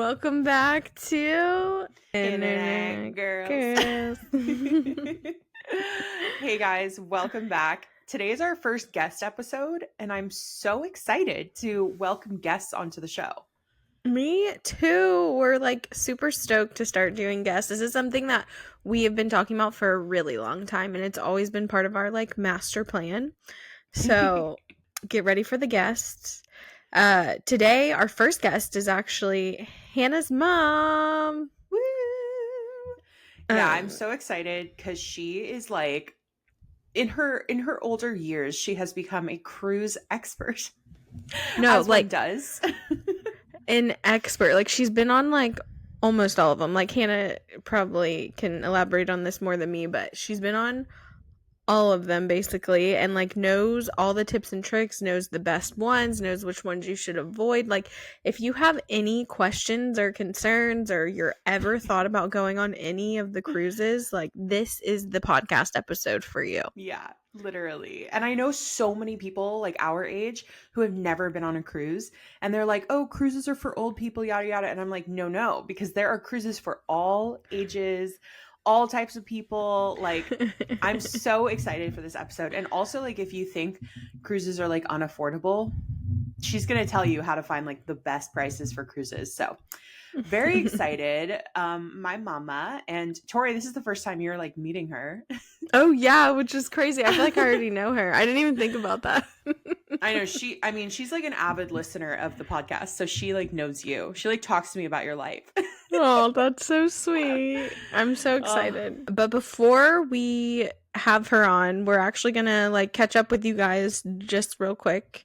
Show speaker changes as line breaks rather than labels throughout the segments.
Welcome back to
Internet Girls. Hey guys, welcome back. Today is our first guest episode, and I'm so excited to welcome guests onto the show.
Me too. We're super stoked to start doing guests. This is something that we have been talking about for a really long time, and it's always been part of our master plan. So get ready for the guests. Today, our first guest is actually Hannah's mom.
Woo! Yeah, I'm so excited because she is in her older years, she has become a cruise expert.
No,
as one does.
An expert. She's been on almost all of them. Hannah probably can elaborate on this more than me, but she's been on all of them basically, and knows all the tips and tricks, knows the best ones, knows which ones you should avoid. If you have any questions or concerns, or you're ever thought about going on any of the cruises, this is the podcast episode for you.
Yeah, literally. And I know so many people our age who have never been on a cruise, and they're like, oh, cruises are for old people, yada yada. And I'm like, no, because there are cruises for all ages, all types of people. I'm so excited for this episode. And also, if you think cruises are unaffordable, she's gonna tell you how to find the best prices for cruises. So very excited. My mama and Torri, this is the first time you're meeting her.
Oh yeah, which is crazy. I feel like I already know her. I didn't even think about that.
I know she's an avid listener of the podcast, so she knows you. She talks to me about your life.
Oh, that's so sweet. I'm so excited. But before we have her on, we're actually gonna catch up with you guys just real quick,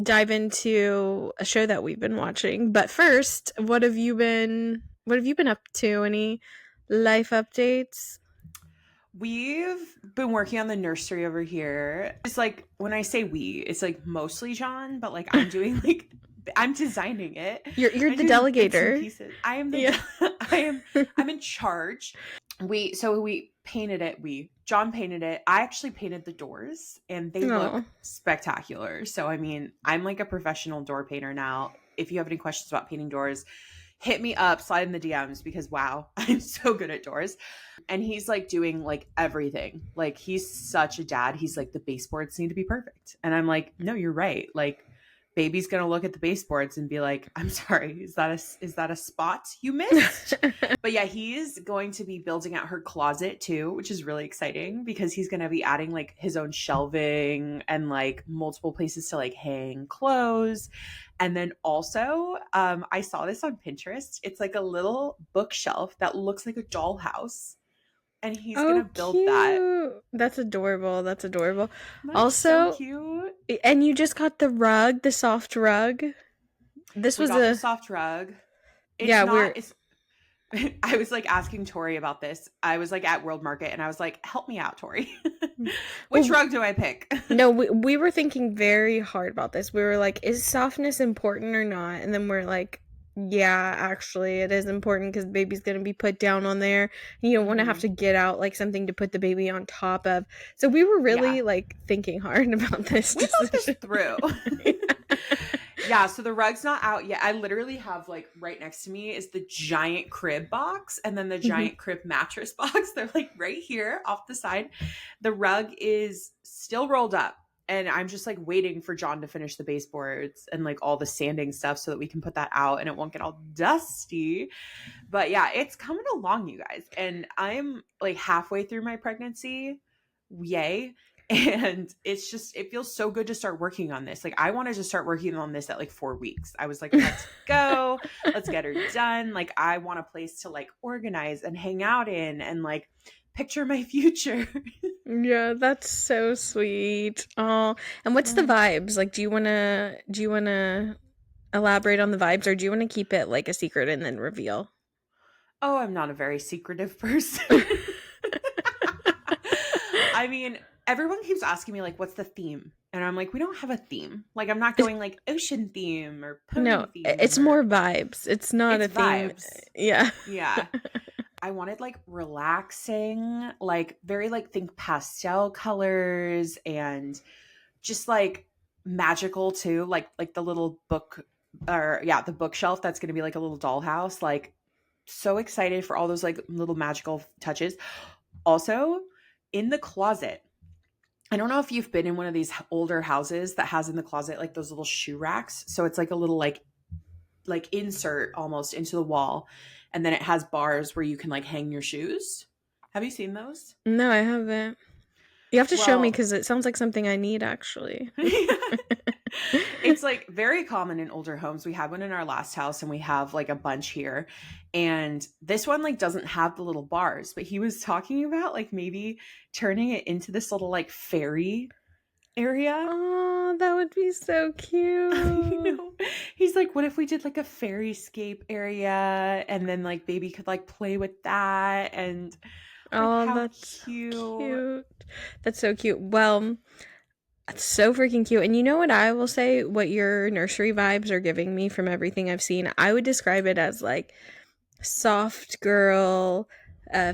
dive into a show that we've been watching. But first, what have you been up to? Any life updates?
We've been working on the nursery over here. It's when I say we, it's mostly John, but I'm doing I'm designing it.
You're the delegator.
I am the I'm in charge. We painted it. John painted it. I actually painted the doors, and they look spectacular. So I'm a professional door painter now. If you have any questions about painting doors, hit me up, slide in the DMs, because wow, I'm so good at doors. And he's doing everything. He's such a dad. He's the baseboards need to be perfect. And I'm no, you're right. Baby's gonna look at the baseboards and be I'm sorry, is that a spot you missed? But yeah, he's going to be building out her closet too, which is really exciting because he's gonna be adding his own shelving and multiple places to hang clothes. And then also, I saw this on Pinterest. It's a little bookshelf that looks like a dollhouse. And he's going to build that.
That's adorable. That's
also, so cute.
And you just got the rug, the soft rug. This was
the soft rug. It's I was asking Torri about this. I was at World Market, and I was help me out, Torri. Which rug do I pick?
No, we were thinking very hard about this. We were is softness important or not? And then we're yeah, actually it is important because the baby's going to be put down on there. You don't want to have to get out something to put the baby on top of. So we were really thinking hard about this.
We thought this through. Yeah, so the rug's not out yet. I literally have right next to me is the giant crib box, and then the giant crib mattress box. They're right here off the side. The rug is still rolled up, and I'm just waiting for John to finish the baseboards and all the sanding stuff so that we can put that out and it won't get all dusty. But yeah, it's coming along, you guys. And I'm halfway through my pregnancy. Yay. And it's just, it feels so good to start working on this. I wanted to start working on this at 4 weeks. I was let's go, let's get her done. I want a place to organize and hang out in and picture my future.
Yeah, that's so sweet. Oh, and what's the vibes? Do you want to elaborate on the vibes, or do you want to keep it a secret and then reveal?
Oh, I'm not a very secretive person. Everyone keeps asking me what's the theme? And I'm we don't have a theme. I'm not going ocean theme or pony theme.
It's more vibes. It's not a
vibes.
Theme. Yeah.
Yeah. I wanted relaxing, very think pastel colors, and just magical too, like the little book the bookshelf that's going to be like a little dollhouse. Like, so excited for all those like little magical touches. Also, in the closet, I don't know if you've been in one of these older houses that has in the closet like those little shoe racks. So it's like a little like insert almost into the wall, and then it has bars where you can like hang your shoes. Have you seen those?
No, I haven't. You have to show me
Well,
because it sounds like something I need, actually.
it's like very common in older homes. We had one in our last house and we have like a bunch here. And this one like doesn't have the little bars, but he was talking about like maybe turning it into this little like fairy area.
Oh, that would be so cute.
You know, he's like, what if we did like a fairy-scape area and then like baby could like play with that and like
Oh,
how
that's
cute.
cute. That's so cute. Well, it's so freaking cute. And you know what I will say? What your nursery vibes are giving me from everything I've seen? I would describe it as like soft girl,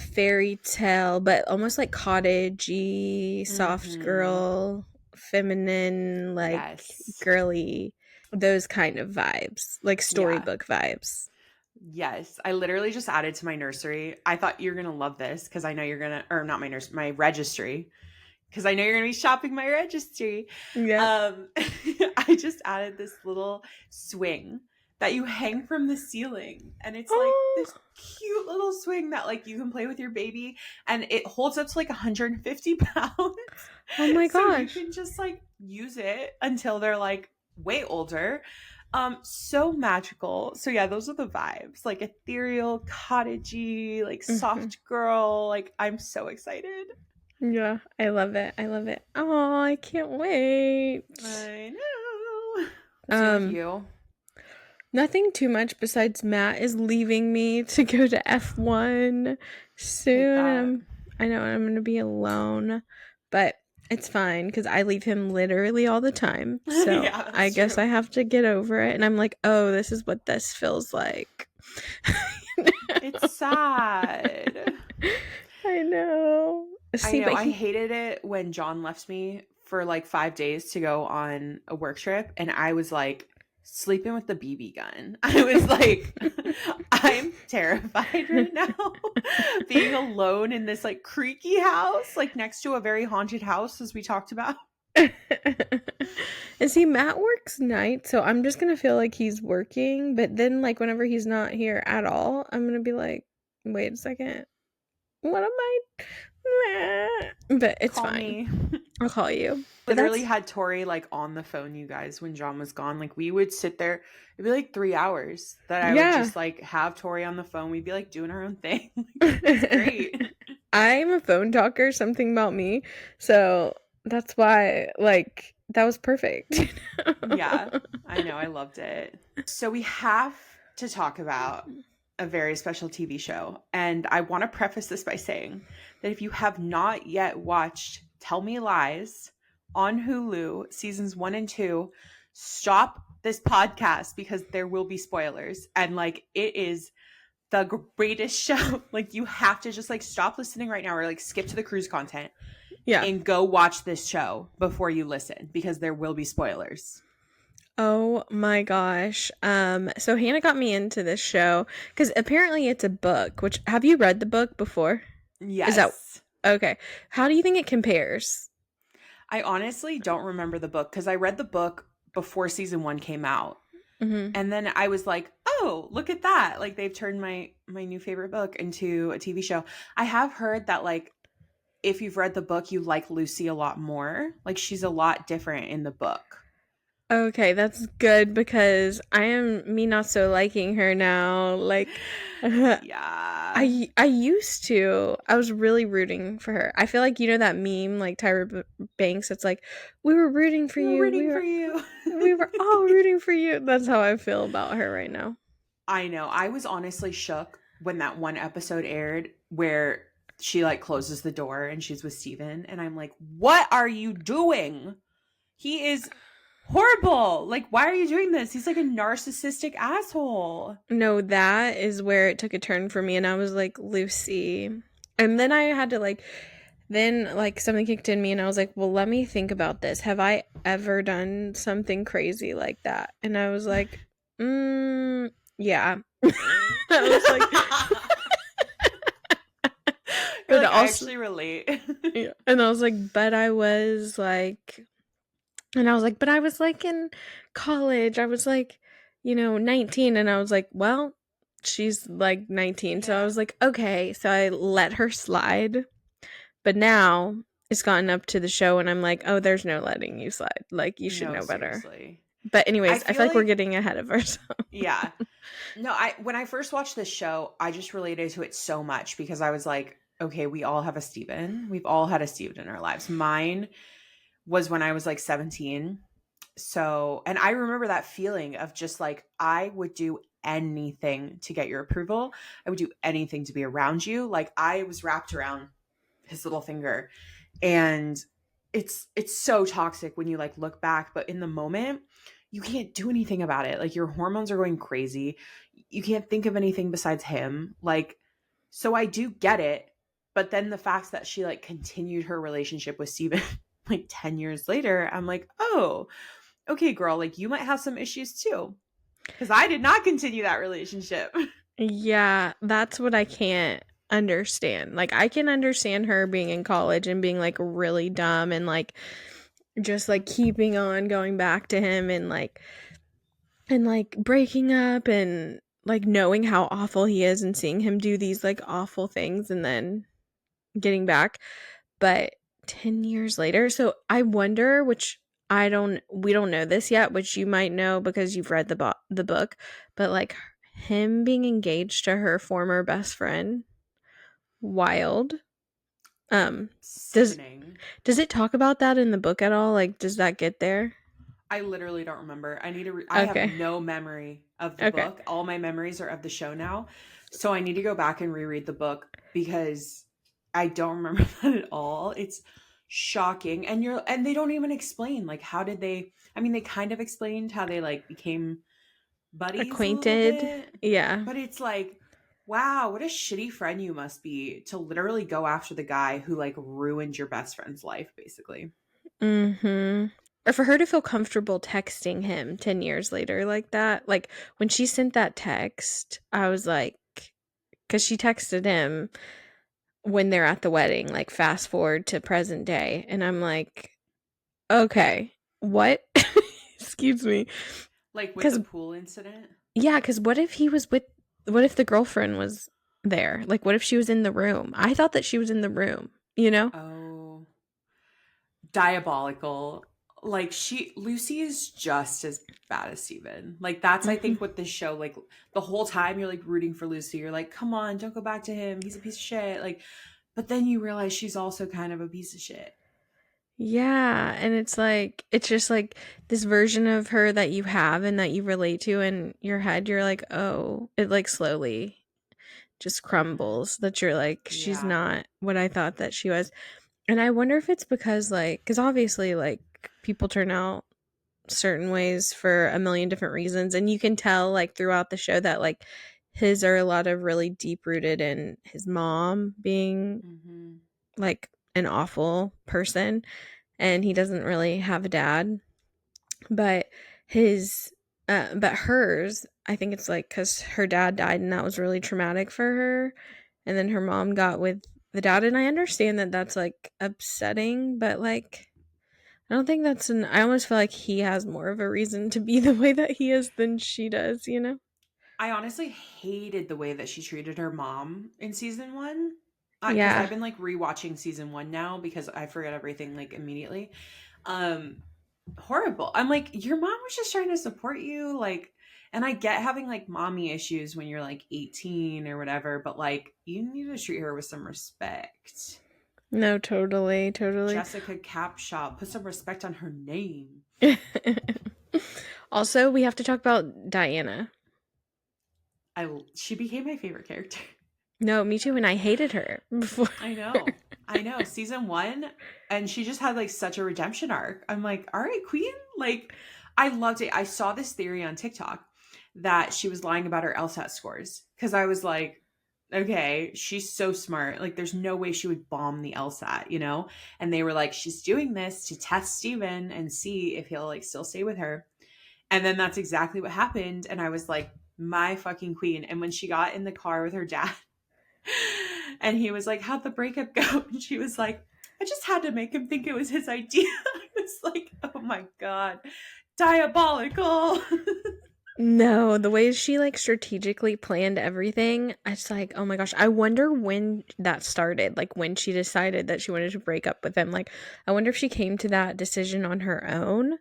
fairy tale, but almost like cottagey, soft
Mm-hmm.
girl, feminine, like
Yes.
girly, those kind of vibes, like
Yeah.
storybook vibes.
Yes. I literally just added to my nursery. I thought you're gonna love this because I know you're gonna, or not my nursery, my registry, because I know you're gonna be shopping my registry.
Yep.
I just added this little swing that you hang from the ceiling, and it's like
Oh,
this cute little swing that like you can play with your baby, and it holds up to like 150 pounds.
oh my
So you
gosh.
can just like use it until they're like way older. So magical. So yeah, those are the vibes. Like ethereal, cottagey, like
Hmm.
soft girl. Like I'm so excited.
Yeah, I love it. I love it. Oh, I can't wait.
I know. What's new with
Um,
you?
Nothing too much besides Matt is leaving me to go to F1
Hate
soon.
that.
I know I'm going to be alone, but it's fine because I leave him literally all the time. So
Yeah,
I
that's
guess
true.
I have to get over it. And I'm like, oh, this is what this feels like.
It's sad.
I know.
I
See,
know.
but
I
he,
hated it when John left me for like 5 days to go on a work trip, and I was like sleeping with the BB gun. I was like, I'm terrified right now. Being alone in this like creaky house, like next to a very haunted house, as we talked about.
and see, Matt works nights, so I'm just gonna feel like he's working. But then, like, whenever he's not here at all, I'm gonna be like, wait a second, what am I? But it's
Call
fine.
me.
I'll call you. But
Literally
that's
had Tori like on the phone, you guys, when John was gone. Like we would sit there, it'd be like 3 hours that I would
yeah.
just like have Tori on the phone. We'd be like doing our own thing. Like, it was great.
I'm a phone talker. Something about me, so that's why. Like, that was perfect.
Yeah, I know. I loved it. So we have to talk about a very special TV show. And I want to preface this by saying that if you have not yet watched Tell Me Lies on Hulu, seasons 1 and 2, stop this podcast because there will be spoilers. And like, it is the greatest show. Like, you have to just like stop listening right now or like skip to the cruise content
Yeah.
and go watch this show before you listen because there will be spoilers.
Oh my gosh. So Hannah got me into this show because apparently it's a book, which have you read the book before? Is that
Yes.
okay? How do you think it compares?
I honestly don't remember the book because I read the book before season 1 came out.
Hmm.
And then I was like, "Oh, look at that. Like they've turned my new favorite book into a TV show." I have heard that like if you've read the book, you like Lucy a lot more. Like she's a lot different in the book.
Okay, that's good because I am me not so liking her now. Like
Yeah.
I used to. I was really rooting for her. I feel like you know that meme like Banks. It's like we were rooting for
We were
you.
rooting for you.
We were all rooting for you. That's how I feel about her right now.
I know. I was honestly shook when that one episode aired where she like closes the door and she's with Steven. And I'm like, what are you doing? He is horrible. Like, why are you doing this? He's like a narcissistic asshole.
No, that is where it took a turn for me, and I was like, Lucy. And then I had to like something kicked in me, and I was like, well, let me think about this. Have I ever done something crazy like that? And I was like, Yeah. I was like,
You're
but
like, I
also,
actually relate.
yeah. And I was like, but I was like, and I was like, but I was like in college. I was like, 19. And I was like, well, she's like 19. So I
Yeah.
was like, okay. So I let her slide. But now it's gotten up to the show and I'm like, oh, there's no letting you slide. Like, you should
No,
know better.
seriously.
But,
I
anyways, I
feel
feel like we're
like,
getting ahead of ourselves.
yeah. No, I when I first watched this show, I just related to it so much because I was like, okay, we all have a Steven. We've all had a Steven in our lives. Mine was when I was like 17. So, and I remember that feeling of just like, I would do anything to get your approval. I would do anything to be around you. Like, I was wrapped around his little finger. And it's so toxic when you like look back, but in the moment, you can't do anything about it. Like, your hormones are going crazy. You can't think of anything besides him. Like, so I do get it. But then the fact that she like continued her relationship with Steven like 10 years later, I'm like, oh, okay, girl, like you might have some issues too. Because I did not continue that relationship.
Yeah, that's what I can't understand. Like, I can understand her being in college and being like really dumb and like just like keeping on going back to him and breaking up and like knowing how awful he is and seeing him do these like awful things and then getting back. But 10 years later, so I wonder, which we don't know this yet, which you might know because you've read the book, but like him being engaged to her former best friend, wild. Um, does
Sickening.
does it talk about that in the book at all? Like, does that get there?
I literally don't remember. I need to. I have
Okay.
no memory of the
Okay.
book. All my memories are of the show now. So I need to go back and reread the book because I don't remember that at all. It's shocking, and they don't even explain like how did they. I mean, they kind of explained how they like became buddies a little
Acquainted.
bit,
Yeah.
but it's like, wow, what a shitty friend you must be to literally go after the guy who like ruined your best friend's life, basically.
Mhm. Or for her to feel comfortable texting him 10 years later like that. Like, when she sent that text, I was like, because she texted him when they're at the wedding, like, fast forward to present day. And I'm like, okay, what? Excuse me.
Like with the
Because,
pool incident.
yeah, because what if the girlfriend was there? Like, what if she was in the room? I thought that she was in the room, you know?
Oh, diabolical. Like Lucy is just as bad as Steven. Like that's I
Hmm.
think what this show like the whole time you're like rooting for Lucy. You're like, come on, don't go back to him. He's a piece of shit. Like, but then you realize she's also kind of a piece of shit.
Yeah, and it's just like this version of her that you have and that you relate to in your head. You're like, oh, it like slowly just crumbles that you're like, she's
Yeah.
not what I thought that she was. And I wonder if it's because like, because obviously like people turn out certain ways for a million different reasons. And you can tell like throughout the show that like his are a lot of really deep rooted in his mom being
Mm-hmm.
like an awful person and he doesn't really have a dad. But his, but hers, I think it's like because her dad died and that was really traumatic for her. And then her mom got with the dad. And I understand that that's like upsetting, but like, I don't think I almost feel like he has more of a reason to be the way that he is than she does, you know?
I honestly hated the way that she treated her mom in season one. Because
Yeah.
I've been like rewatching season one now because I forget everything like immediately. Um, Horrible. I'm like, your mom was just trying to support you, like, and I get having like mommy issues when you're like 18 or whatever, but like, you need to treat her with some respect.
No, totally, totally.
Jessica Capshaw, put some respect on her name.
Also, we have to talk about Diana.
She became my favorite character.
No, me too, and I hated her before.
I know. I know. Season one, and she just had like such a redemption arc. I'm like, all right, Queen. Like, I loved it. I saw this theory on TikTok that she was lying about her LSAT scores because I was like, okay, she's so smart. Like, there's no way she would bomb the LSAT, you know? And they were like, she's doing this to test Steven and see if he'll like still stay with her. And then that's exactly what happened. And I was like, my fucking queen. And when she got in the car with her dad, and he was like, how'd the breakup go? And she was like, I just had to make him think it was his idea. I was like, oh my God, diabolical.
No, the way she like strategically planned everything, I just like, oh my gosh, I wonder when that started, like when she decided that she wanted to break up with him. Like, I wonder if she came to that decision on her own,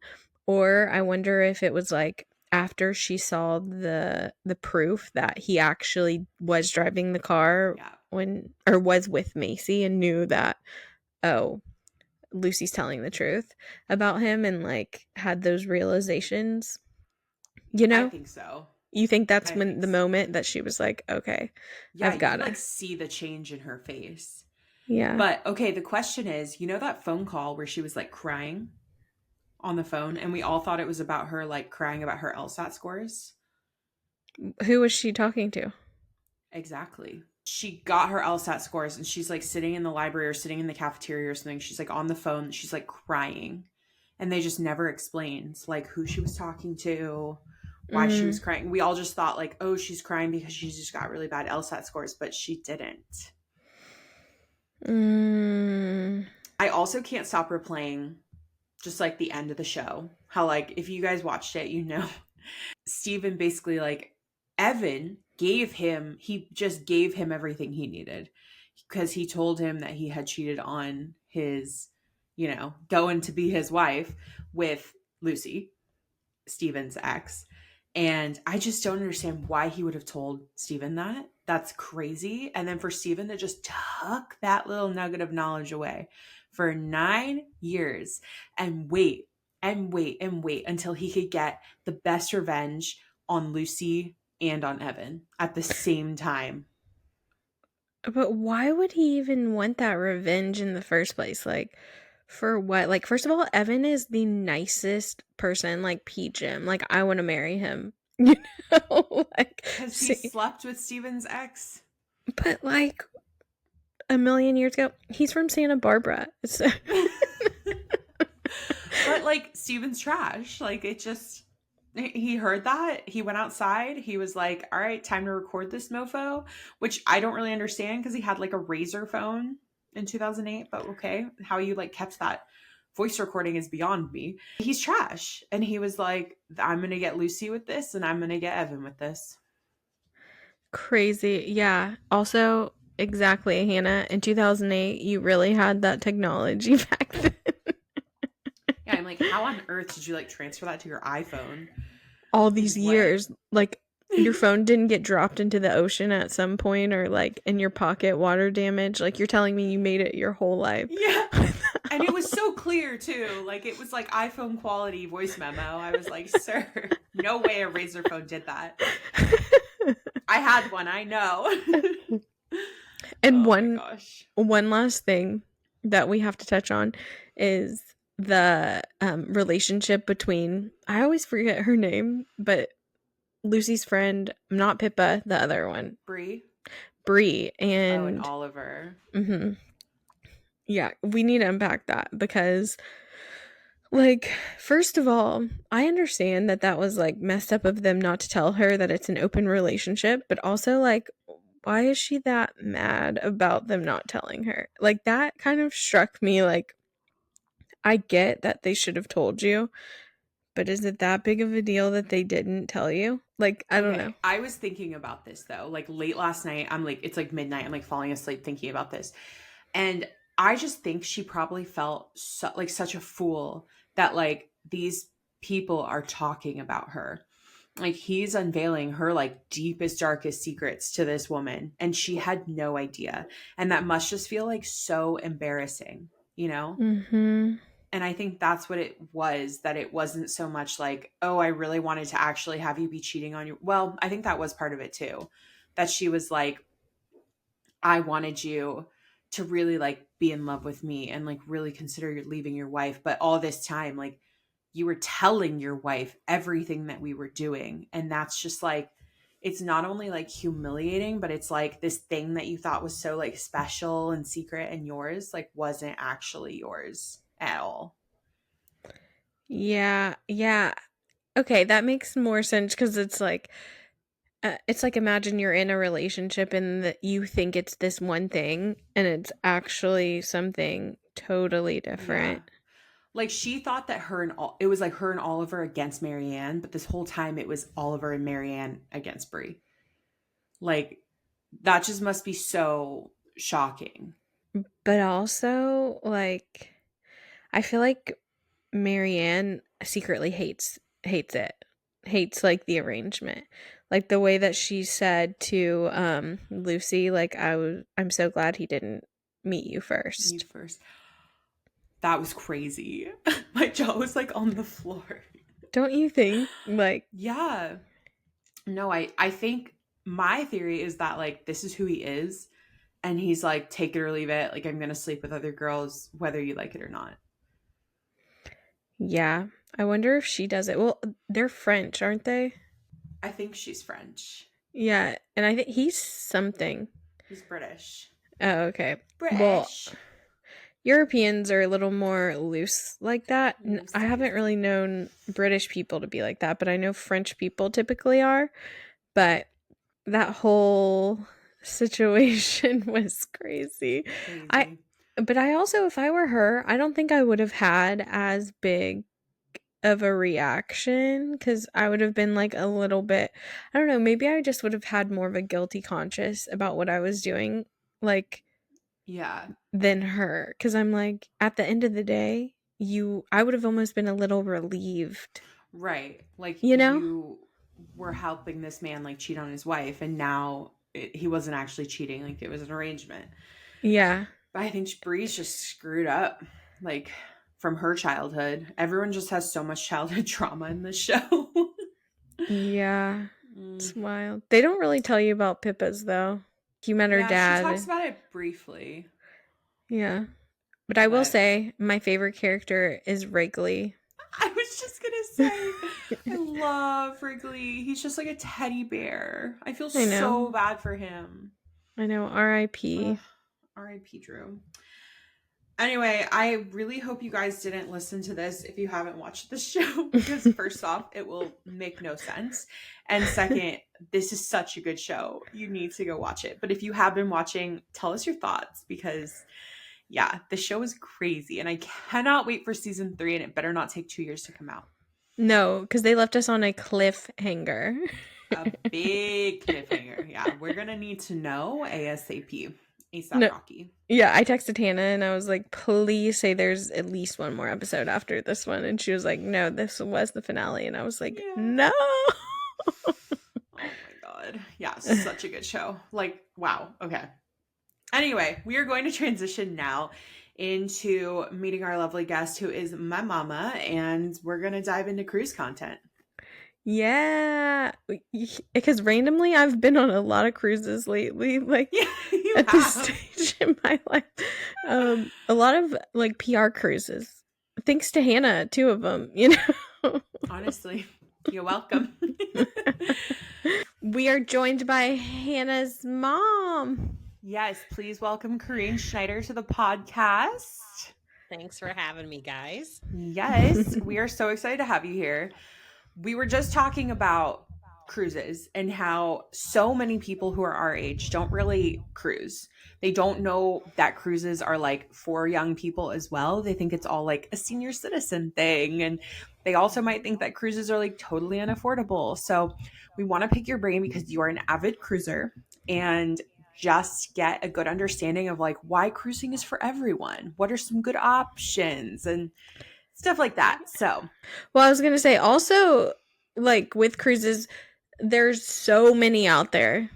or I wonder if it was like after she saw the proof that he actually was driving the car
Yeah.
when or was with Macy and knew that, oh, Lucy's telling the truth about him and like had those realizations, you
I
know?
think so.
You think that's
I
when
think
the
so.
moment that she was like, "Okay,
Yeah,
I've
you could
gotta."
like see the change in her face.
Yeah.
But okay, the question is, that phone call where she was like crying on the phone and we all thought it was about her like crying about her LSAT scores?
Who was she talking to?
Exactly. She got her LSAT scores and she's like sitting in the library or sitting in the cafeteria or something. She's like on the phone, she's like crying. And they just never explained like who she was talking to, why she was
Mm.
crying. We all just thought like, oh, she's crying because she just got really bad LSAT scores, but she didn't.
Mm.
I also can't stop replaying just like the end of the show. How like if you guys watched it, Steven basically like Evan he just gave him everything he needed because he told him that he had cheated on his, going to be his wife with Lucy, Steven's ex. And I just don't understand why he would have told Steven that. That's crazy. And then for Steven to just tuck that little nugget of knowledge away for 9 years and wait and wait and wait until he could get the best revenge on Lucy and on Evan at the same time.
But why would he even want that revenge in the first place? Like, for what? Like, first of all, Evan is the nicest person. Like, peach him. Like, I want to marry him. You like,
Because he
see,
slept with Steven's ex.
but like a million years ago, he's from Santa Barbara. So
But like Steven's trash. Like it just he heard that. He went outside. He was like, all right, time to record this mofo, which I don't really understand because he had like a razor phone in 2008, but okay. How you like kept that voice recording is beyond me. He's trash. And he was like, I'm going to get Lucy with this and I'm going to get Evan with this.
crazy. Yeah. Also, exactly, Hannah. In 2008, you really had that technology back then.
Yeah, I'm like, how on earth did you like transfer that to your iPhone?
All
Like
these
what?
years, like your phone didn't get dropped into the ocean at some point or like in your pocket water damage. Like you're telling me you made it your whole life.
Yeah. And it was so clear too. Like it was like iPhone quality voice memo. I was like, sir, no way a razor phone did that. I had one, I know.
And
Oh my
one
gosh.
one last thing that we have to touch on is the relationship between, I always forget her name, but Lucy's friend, not Pippa, the other one,
Brie.
Bree,
Oh, and
and
Oliver.
mhm, yeah, we need to unpack that because, like, first of all, I understand that that was like messed up of them not to tell her that it's an open relationship, but also like, why is she that mad about them not telling her? Like, that kind of struck me like, I get that they should have told you, but is it that big of a deal that they didn't tell you? Like, I don't know.
Okay, I was thinking about this though. Like late last night, I'm like, it's like midnight. I'm like falling asleep thinking about this. And I just think she probably felt like such a fool that like these people are talking about her. Like he's unveiling her like deepest darkest secrets to this woman and she had no idea. And that must just feel like so embarrassing, you know?
Mhm.
And I think that's what it was, that it wasn't so much like, oh, I really wanted to actually have you be cheating on you. Well, I think that was part of it too. That she was like, I wanted you to really like be in love with me and like really consider leaving your wife. But all this time, like you were telling your wife everything that we were doing. And that's just like, it's not only like humiliating, but it's like this thing that you thought was so like special and secret and yours, like wasn't actually yours at all.
Yeah, yeah. Okay, that makes more sense because it's like imagine you're in a relationship and that you think it's this one thing and it's actually something totally
Yeah.
different.
Like she thought that it was like her and Oliver against Marianne, but this whole time it was Oliver and Marianne against Brie. Like that just must be so shocking.
But also, like, I feel like Marianne secretly hates it. Hates like the arrangement. Like the way that she said to Lucy, like I'm so glad he didn't meet you
You
first.
first. That was crazy. My jaw was like on the floor.
Don't you think? Like,
Yeah. No, I think my theory is that like this is who he is and he's like take it or leave it. Like I'm going to sleep with other girls whether you like it or not.
yeah. I wonder if she does it. Well, they're French, aren't they?
I think she's French.
Yeah, and I think he's something.
He's British.
Oh, okay. Well,
British.
Europeans are a little more loose like that. I
Loosey
haven't really
goosey.
known British people to be like that, but I know French people typically are. But that whole situation was crazy. I
Crazy.
but I also if I were her, I don't think I would have had as big of a reaction cuz I would have been like a little bit I don't know, maybe I just would have had more of a guilty conscience about what I was doing like
Yeah.
than her cuz I'm like at the end of the day, I would have almost been a little relieved,
Right. Like
you know?
you were helping this man like cheat on his wife and now he wasn't actually cheating, like it was an arrangement.
Yeah.
But I think Bree's just screwed up, like from her childhood. Everyone just has so much childhood trauma in this show.
Yeah.
Mm.
It's wild. They don't really tell you about Pippa's though. He met her
Yeah, she talks
dad.
about it briefly,
Yeah. But I will
but
say my favorite character is Wrigley.
I was just gonna say, I love Wrigley. He's just like a teddy bear. I feel
I
so
know.
bad for him.
I know.
Ugh,
R.I.P.
R.I.P. Drew. Anyway, I really hope you guys didn't listen to this if you haven't watched the show because first off, it will make no sense. And second, this is such a good show. You need to go watch it. But if you have been watching, tell us your thoughts because yeah, the show is crazy and I cannot wait for season 3 and it better not take 2 years to come out.
No, because they left us on a cliffhanger.
A big cliffhanger. Yeah, we're going to need to know ASAP. ASAP
No.
Rocky.
Yeah, I texted Hannah and I was like, please say there's at least one more episode after this one. And she was like, no, this was the finale. And I was like,
Yeah.
no.
Oh my god. Yeah, such a good show. Like, wow. Okay. Anyway, we are going to transition now into meeting our lovely guest who is my mama, and we're going to dive into cruise content.
Yeah, because randomly I've been on a lot of cruises lately, like
Yeah, you
at this
have.
stage in my life. A lot of like PR cruises. Thanks to Hannah, two of them, you know.
Honestly, you're welcome.
We are joined by Hannah's mom.
Yes, please welcome Carine Schneider to the podcast.
Thanks for having me, guys.
Yes, we are so excited to have you here. We were just talking about cruises and how so many people who are our age don't really cruise. They don't know that cruises are like for young people as well. They think it's all like a senior citizen thing. And they also might think that cruises are like totally unaffordable. So we want to pick your brain because you are an avid cruiser and just get a good understanding of like why cruising is for everyone. What are some good options and stuff like that. So
Well, I was gonna say also, like with cruises, there's so many out there.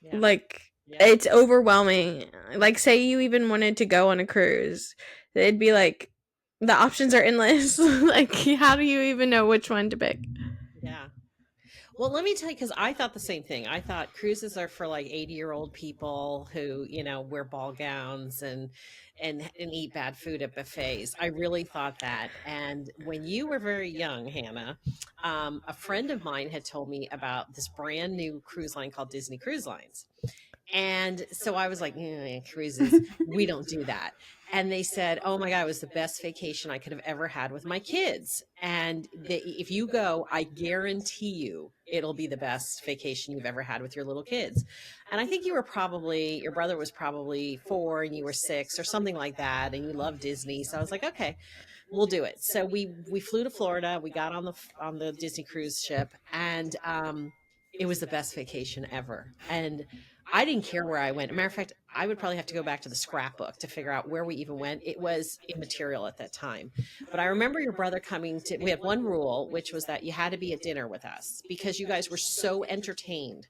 Yeah.
Like
Yep.
it's overwhelming. Like say you even wanted to go on a cruise, it'd be like the options are endless. Like how do you even know which one to pick?
Yeah. Well, let me tell you, because I thought the same thing. I thought cruises are for like 80-year-old people who, wear ball gowns and eat bad food at buffets. I really thought that. And when you were very young, Hannah, a friend of mine had told me about this brand new cruise line called Disney Cruise Lines. And so I was like, cruises, we don't do that. And they said, oh my God, it was the best vacation I could have ever had with my kids. And if you go, I guarantee you it'll be the best vacation you've ever had with your little kids. And I think your brother was probably 4 and you were 6 or something like that. And you love Disney. So I was like, okay, we'll do it. So we flew to Florida. We got on the Disney cruise ship, and it was the best vacation ever. And I didn't care where I went. As a matter of fact, I would probably have to go back to the scrapbook to figure out where we even went. It was immaterial at that time. But I remember your brother coming to, we had one rule, which was that you had to be at dinner with us because you guys were so entertained.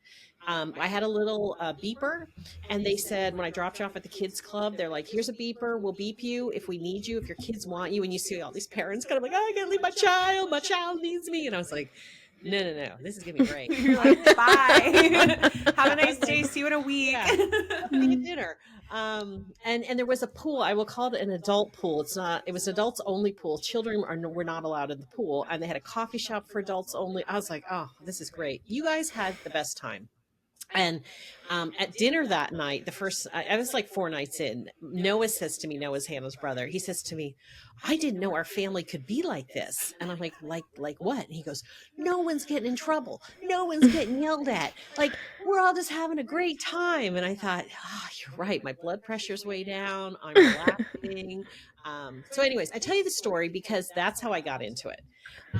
I had a little beeper, and they said when I dropped you off at the kids club, they're like, here's a beeper. We'll beep you if we need you, if your kids want you. And you see all these parents kind of like, oh, I can't leave my child. My child needs me. And I was like, no, this is gonna be great.
You're like, bye. Have a nice day. See you in a week.
Yeah, I'll see you dinner. And there was a pool. I will call it an adult pool. It was adults only pool. Children were not allowed in the pool, and they had a coffee shop for adults only. I was like, oh, this is great. You guys had the best time. And at dinner that night, I was like 4 nights in, Noah's Hannah's brother. He says to me, I didn't know our family could be like this. And I'm like what? And he goes, no one's getting in trouble. No one's getting yelled at. Like, we're all just having a great time. And I thought, oh, you're right. My blood pressure's way down. I'm relaxing. So anyways, I tell you the story because that's how I got into it.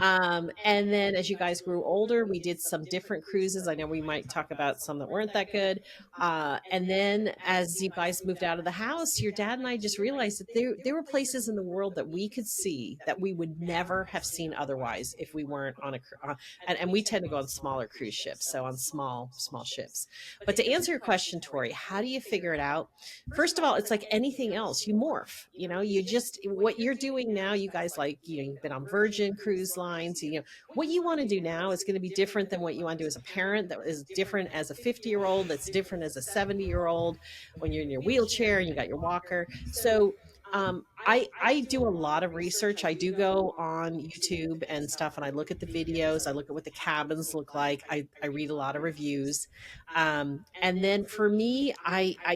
And then as you guys grew older, we did some different cruises. I know we might talk about some that weren't that good. And then as you guys moved out of the house, your dad and I just realized that there were places in the world that we could see that we would never have seen otherwise if we weren't on and we tend to go on smaller cruise ships. So on small ships. But to answer your question, Torri, how do you figure it out? First of all, it's like anything else. You morph, what you're doing now, you guys you've been on Virgin cruise lines, what you want to do now is going to be different than what you want to do as a parent, that is different as a 50-year-old, that's different as a 70-year-old when you're in your wheelchair and you got your walker. So I do a lot of research. I do go on YouTube and stuff, and I look at the videos. I look at what the cabins look like. I read a lot of reviews. And then for me,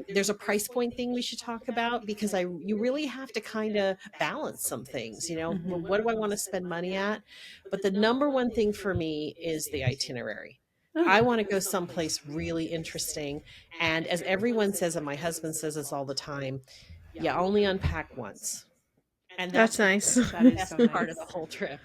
there's a price point thing we should talk about because you really have to kind of balance some things, what do I want to spend money at? But the number one thing for me is the itinerary. I want to go someplace really interesting. And as everyone says, and my husband says this all the time, you only unpack once. And
that's nice.
That is so
part
nice.
of the whole trip.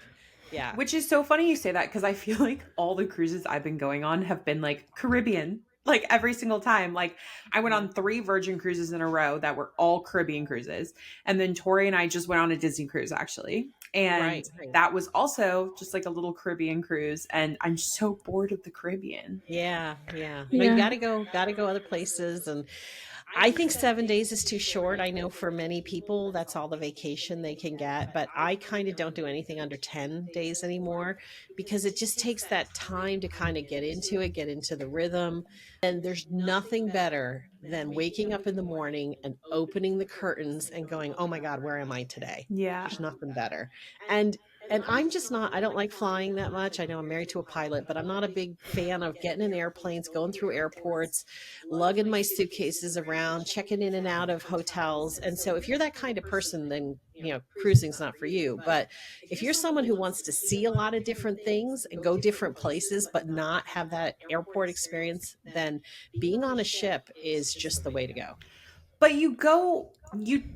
Yeah.
Which is so funny you say that because I feel like all the cruises I've been going on have been like Caribbean, like every single time. Like I went on 3 Virgin cruises in a row that were all Caribbean cruises. And then Torri and I just went on a Disney cruise actually. And that was also just like a little Caribbean cruise. And I'm so bored of the Caribbean.
Yeah. But you gotta go other places. And I think 7 days is too short. I know for many people that's all the vacation they can get, but I kind of don't do anything under 10 days anymore because it just takes that time to kind of get into the rhythm. And there's nothing better than waking up in the morning and opening the curtains and going, oh my God, where am I today?
Yeah.
There's nothing better. And I'm just I don't like flying that much. I know I'm married to a pilot, but I'm not a big fan of getting in airplanes, going through airports, lugging my suitcases around, checking in and out of hotels. And so if you're that kind of person, then, cruising's not for you. But if you're someone who wants to see a lot of different things and go different places, but not have that airport experience, then being on a ship is just the way to go.
But you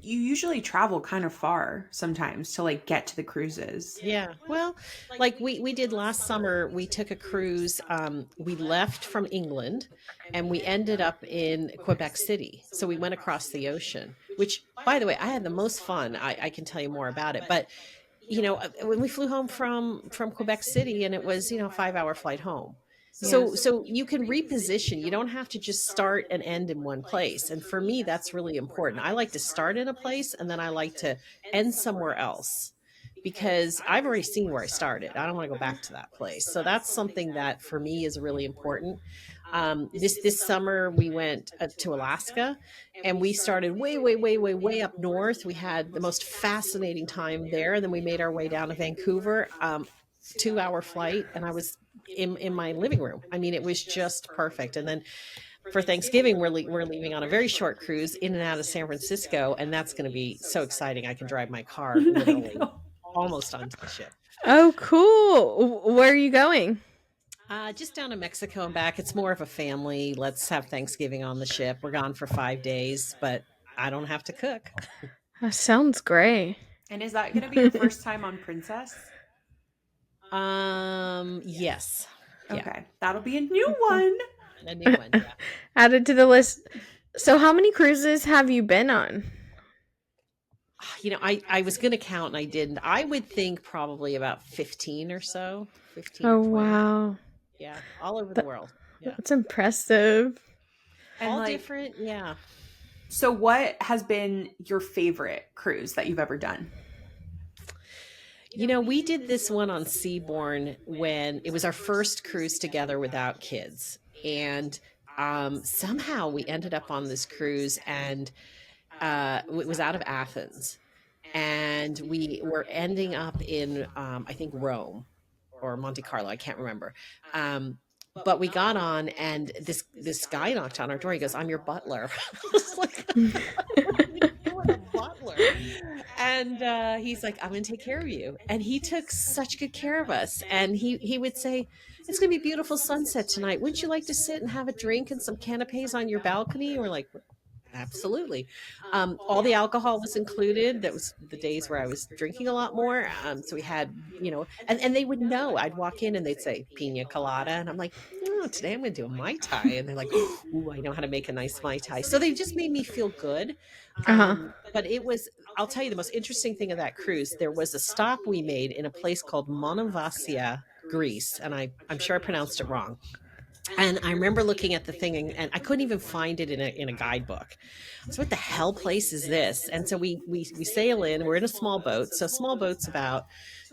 usually travel kind of far sometimes to like get to the cruises.
Yeah. Well, like we did last summer, we took a cruise. We left from England and we ended up in Quebec City. So we went across the ocean, which by the way, I had the most fun. I can tell you more about it, but when we flew home from Quebec City and it was, a 5-hour flight home. So you can reposition. You don't have to just start and end in one place. And for me, that's really important. I like to start in a place and then I like to end somewhere else because I've already seen where I started. I don't want to go back to that place. So that's something that for me is really important. This summer we went to Alaska and we started way up north. We had the most fascinating time there. And then we made our way down to Vancouver, 2-hour flight. And I was in my living room. I mean, it was just perfect. And then for Thanksgiving, we're leaving on a very short cruise in and out of San Francisco, and that's going to be so exciting. I can drive my car
I
literally
know.
almost onto the ship.
Oh, cool. Where are you going?
Just down to Mexico and back. It's more of a family. Let's have Thanksgiving on the ship. We're gone for 5 days, but I don't have to cook.
That sounds great.
And is that going to be your first time on Princess?
Yes, yeah,
Okay, that'll be a new one.
a new one. Yeah.
Added to the list. So, how many cruises have you been on?
I was going to count and I didn't. I would think probably about 15 or so, 15
Oh,
or 20.
wow.
Yeah, all over the
That,
world. Yeah,
that's impressive.
And
all
like,
different. Yeah.
so what has been your favorite cruise that you've ever done?
We did this one on Seabourn when it was our first cruise together without kids. And somehow we ended up on this cruise and it was out of Athens. And we were ending up in, I think, Rome or Monte Carlo. I can't remember. But we got on and this guy knocked on our door. He goes, "I'm your butler." I was like, "What are you doing, a butler?" And he's like, "I'm going to take care of you." And he took such good care of us. And he would say, "It's going to be a beautiful sunset tonight. Wouldn't you like to sit and have a drink and some canapes on your balcony?" We're like, "Absolutely." All the alcohol was included. That was the days where I was drinking a lot more. So we had, and they would know. I'd walk in and they'd say pina colada, and I'm like, "Oh, today I'm going to do a mai tai," and they're like, "Ooh, I know how to make a nice mai tai." So they just made me feel good.
Uh-huh.
But it was, I'll tell you, the most interesting thing of that cruise. There was a stop we made in a place called Monovasia, Greece, and I'm sure I pronounced it wrong. And I remember looking at the thing and I couldn't even find it in a guidebook. So what the hell place is this? And so we sail in. We're in a small boat. So small boat's about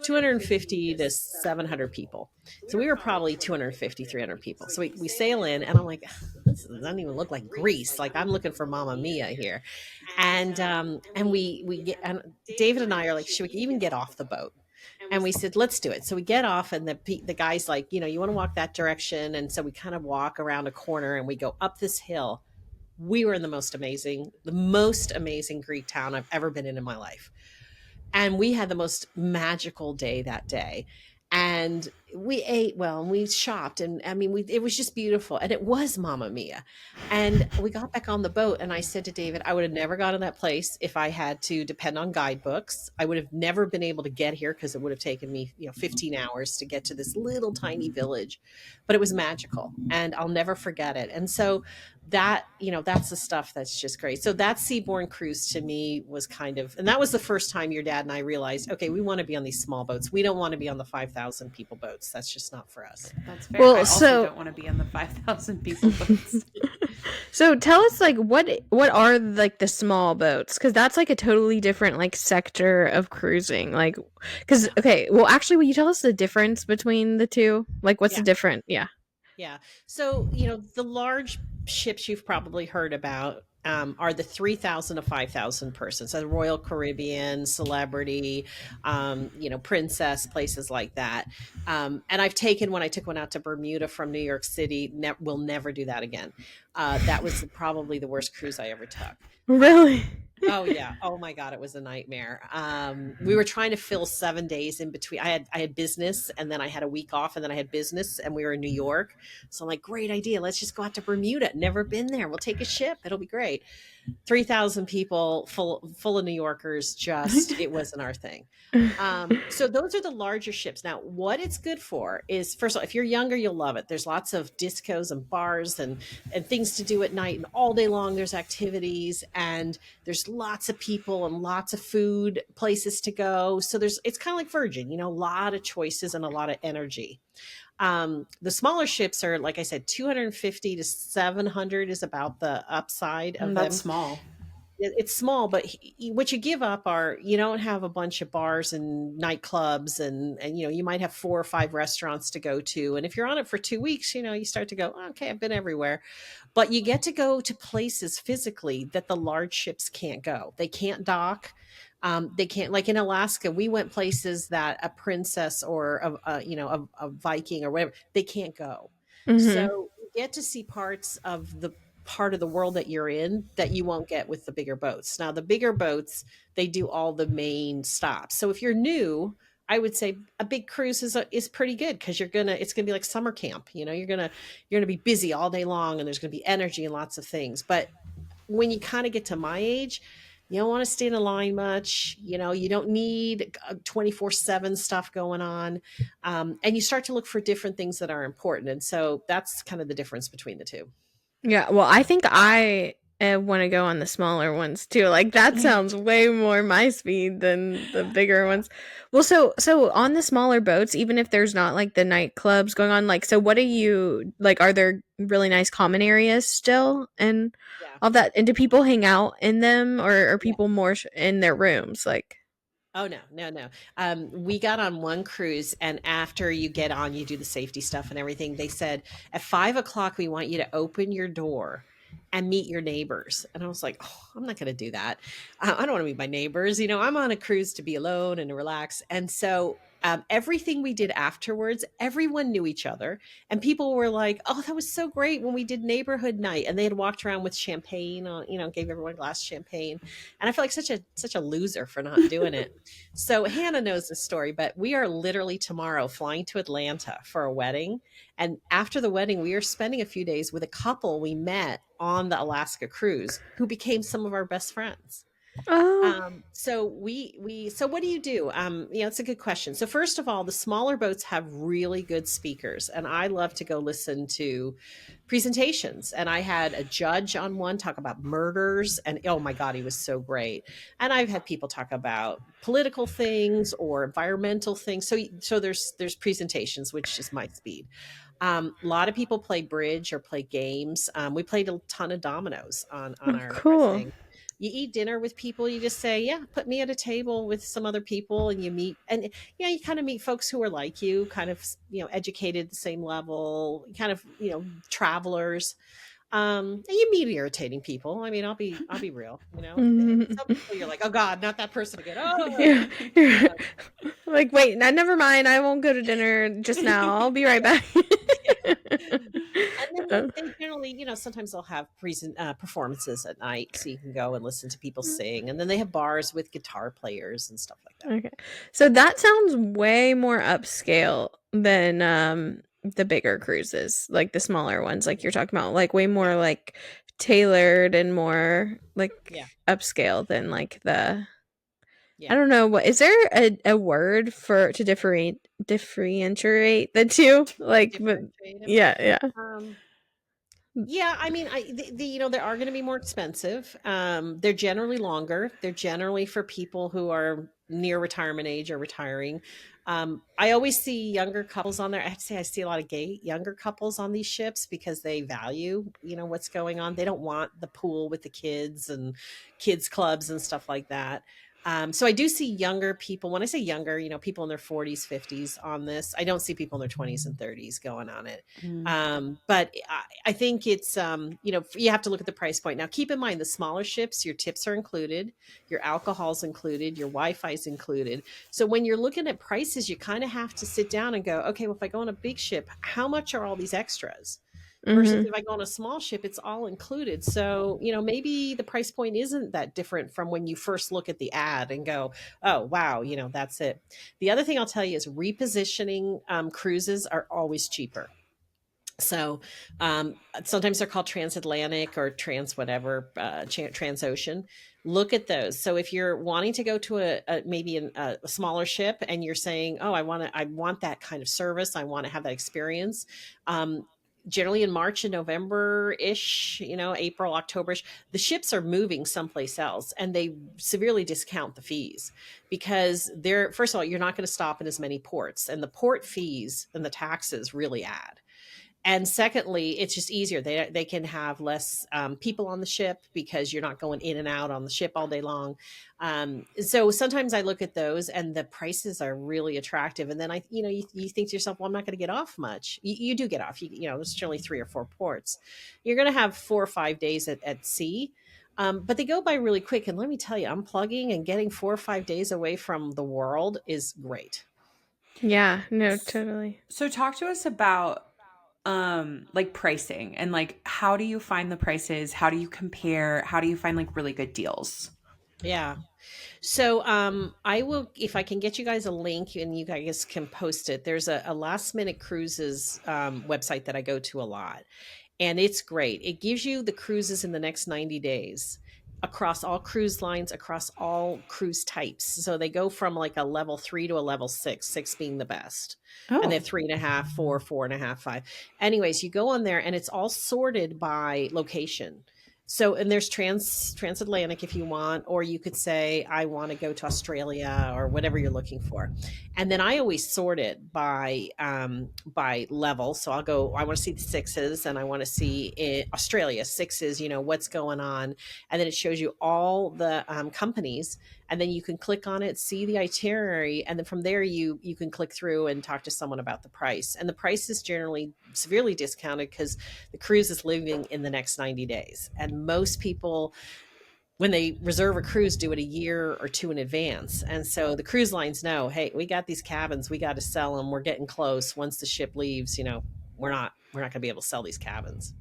250 to 700 people. So we were probably 250, 300 people. So we sail in and I'm like, "This doesn't even look like Greece. Like I'm looking for Mamma Mia here." And we get, and David and I are like, "Should we even get off the boat?" And we said, "Let's do it." So we get off, and the guy's like, "You want to walk that direction?" And so we kind of walk around a corner, and we go up this hill. We were in the most amazing Greek town I've ever been in my life, and we had the most magical day that day. And we ate well and we shopped, and I mean it was just beautiful, and it was Mamma Mia. And we got back on the boat and I said to David, I would have never gone to that place if I had to depend on guidebooks. I would have never been able to get here because it would have taken me 15 hours to get to this little tiny village, but it was magical and I'll never forget it. And so that's the stuff that's just great. So that Seabourn cruise to me was kind of, and that was the first time your dad and I realized, okay, we want to be on these small boats. We don't want to be on the 5,000 people boats. That's just not for us.
That's fair.
Well,
I also don't want to be on the 5,000 people boats.
So tell us, like, what are like the small boats? Because that's like a totally different like sector of cruising. Like, because
Yeah.
okay, well, actually, will you tell us the difference between the two? Like, what's the
Yeah.
different? Yeah.
Yeah. So, the large ships you've probably heard about are the 3,000 to 5,000 persons. So the Royal Caribbean, Celebrity, Princess, places like that. And when I took one out to Bermuda from New York City, will never do that again. That was probably the worst cruise I ever took.
Really?
Oh yeah. Oh my God, it was a nightmare. We were trying to fill 7 days in between. I had business and then I had a week off and then I had business and we were in New York. So I'm like, great idea. Let's just go out to Bermuda. Never been there. We'll take a ship. It'll be great. 3,000 people full of New Yorkers. Just, it wasn't our thing. So those are the larger ships. Now, what it's good for is, first of all, if you're younger, you'll love it. There's lots of discos and bars and things to do at night, and all day long there's activities and there's lots of people and lots of food, places to go. So it's kind of like Virgin, a lot of choices and a lot of energy. The smaller ships are, like I said, 250 to 700 is about the upside of
That's
them.
small.
It's small, but what you give up are, you don't have a bunch of bars and nightclubs and you might have 4 or 5 restaurants to go to. And if you're on it for 2 weeks, you start to go, okay, I've been everywhere. But you get to go to places physically that the large ships can't go. They can't dock. They can't, like in Alaska, we went places that a Princess or a Viking or whatever, they can't go.
Mm-hmm.
So get to see parts of the part of the world that you're in that you won't get with the bigger boats. Now, the bigger boats, they do all the main stops. So if you're new, I would say a big cruise is pretty good because it's gonna be like summer camp. You're gonna be busy all day long, and there's gonna be energy and lots of things. But when you kind of get to my age, you don't want to stay in a line much. You don't need 24/7 stuff going on. And you start to look for different things that are important. And so that's kind of the difference between the two.
Yeah, well, I think I want to go on the smaller ones too. Like that sounds way more my speed than the bigger
Yeah.
ones. Well, so on the smaller boats, even if there's not like the nightclubs going on, like so what do you like are there really nice common areas still and
Yeah.
all that? And do people hang out in them or are
Yeah.
people more in their rooms like
Oh no, no, no. We got on one cruise, and after you get on, you do the safety stuff and everything. They said at 5 o'clock, we want you to open your door and meet your neighbors. And I was like, oh, I'm not going to do that. I don't want to meet my neighbors. I'm on a cruise to be alone and to relax. And so everything we did afterwards, everyone knew each other, and people were like, "Oh, that was so great when we did neighborhood night." And they had walked around with champagne on, gave everyone a glass of champagne, and I feel like such a loser for not doing it. So Hannah knows this story, but we are literally tomorrow flying to Atlanta for a wedding. And after the wedding, we are spending a few days with a couple we met on the Alaska cruise who became some of our best friends.
oh,
So what do you do? It's a good question. So first of all, the smaller boats have really good speakers, and I love to go listen to presentations. And I had a judge on one talk about murders, and oh my God, he was so great. And I've had people talk about political things or environmental things. So there's presentations, which is my speed. A lot of people play bridge or play games. We played a ton of dominoes on
oh
our
cool.
thing. You eat dinner with people. You just say, "Yeah, put me at a table with some other people," and you meet, and you kind of meet folks who are like you, kind of educated the same level, kind of travelers. And you meet irritating people. I mean, I'll be real. Some people you're like, "Oh God, not that person again." Oh,
Yeah, you're like, wait, never mind. I won't go to dinner just now. I'll be right
yeah.
back.
And then
Oh.
they generally, sometimes they'll have performances at night, so you can go and listen to people sing. And then they have bars with guitar players and stuff like that.
Okay. So that sounds way more upscale than the bigger cruises, like the smaller ones like you're talking about, like way
Yeah,
more like tailored and more like
yeah,
upscale than like the I
yeah.
don't know what is there a word for to differentiate the two? Like but
Differentiate them.
yeah, yeah.
Um, Yeah, I mean, they are going to be more expensive. They're generally longer. They're generally for people who are near retirement age or retiring. I always see younger couples on there. I have to say, I see a lot of gay younger couples on these ships because they value, what's going on. They don't want the pool with the kids and kids clubs and stuff like that. So I do see younger people. When I say younger, people in their 40s, 50s on this. I don't see people in their 20s and 30s going on it.
Mm.
But I think it's you have to look at the price point. Now keep in mind the smaller ships, your tips are included, your alcohol's included, your Wi-Fi's included. So when you're looking at prices, you kind of have to sit down and go, okay, well, if I go on a big ship, how much are all these extras? Versus
Mhm.
if I go on a small ship, it's all included. So, maybe the price point isn't that different from when you first look at the ad and go, oh, wow, that's it. The other thing I'll tell you is repositioning cruises are always cheaper. So sometimes they're called transatlantic or trans whatever, transocean. Look at those. So if you're wanting to go to maybe a smaller ship and you're saying, "Oh, I want that kind of service. I want to have that experience." Um, Generally in March and November ish, April, October ish, the ships are moving someplace else, and they severely discount the fees because they're first of all, you're not going to stop in as many ports, and the port fees and the taxes really add. And secondly, it's just easier. They can have less people on the ship because you're not going in and out on the ship all day long. So sometimes I look at those and the prices are really attractive. And then you think to yourself, well, I'm not going to get off much. You do get off. There's generally 3 or 4 ports. You're going to have 4 or 5 days at sea. But they go by really quick. And let me tell you, unplugging and getting 4 or 5 days away from the world is great.
Yeah, no, totally.
So talk to us about like pricing and like how do you find the prices? How do you compare? How do you find like really good deals?
Yeah. So I will, if I can get you guys a link and you guys can post it. There's a last minute cruises website that I go to a lot, and it's great. It gives you the cruises in the next 90 days across all cruise lines, across all cruise types. So they go from like a level 3 to a level 6, 6 being the best. And they
Oh.
have 3.5, 4, 4.5, 5. Anyways, you go on there and it's all sorted by location. So, and there's transatlantic if you want, or you could say, I want to go to Australia or whatever you're looking for. And then I always sort it by level. So I'll go, I want to see the sixes and I want to see in Australia sixes, you know, what's going on. And then it shows you all the companies, and then you can click on it, see the itinerary, and then from there you can click through and talk to someone about the price. And the price is generally severely discounted because the cruise is leaving in the next 90 days. And most people, when they reserve a cruise, do it a year or two in advance. And so the cruise lines know, hey, we got these cabins, we got to sell them. We're getting close. Once the ship leaves, you know, we're not going to be able to sell these cabins.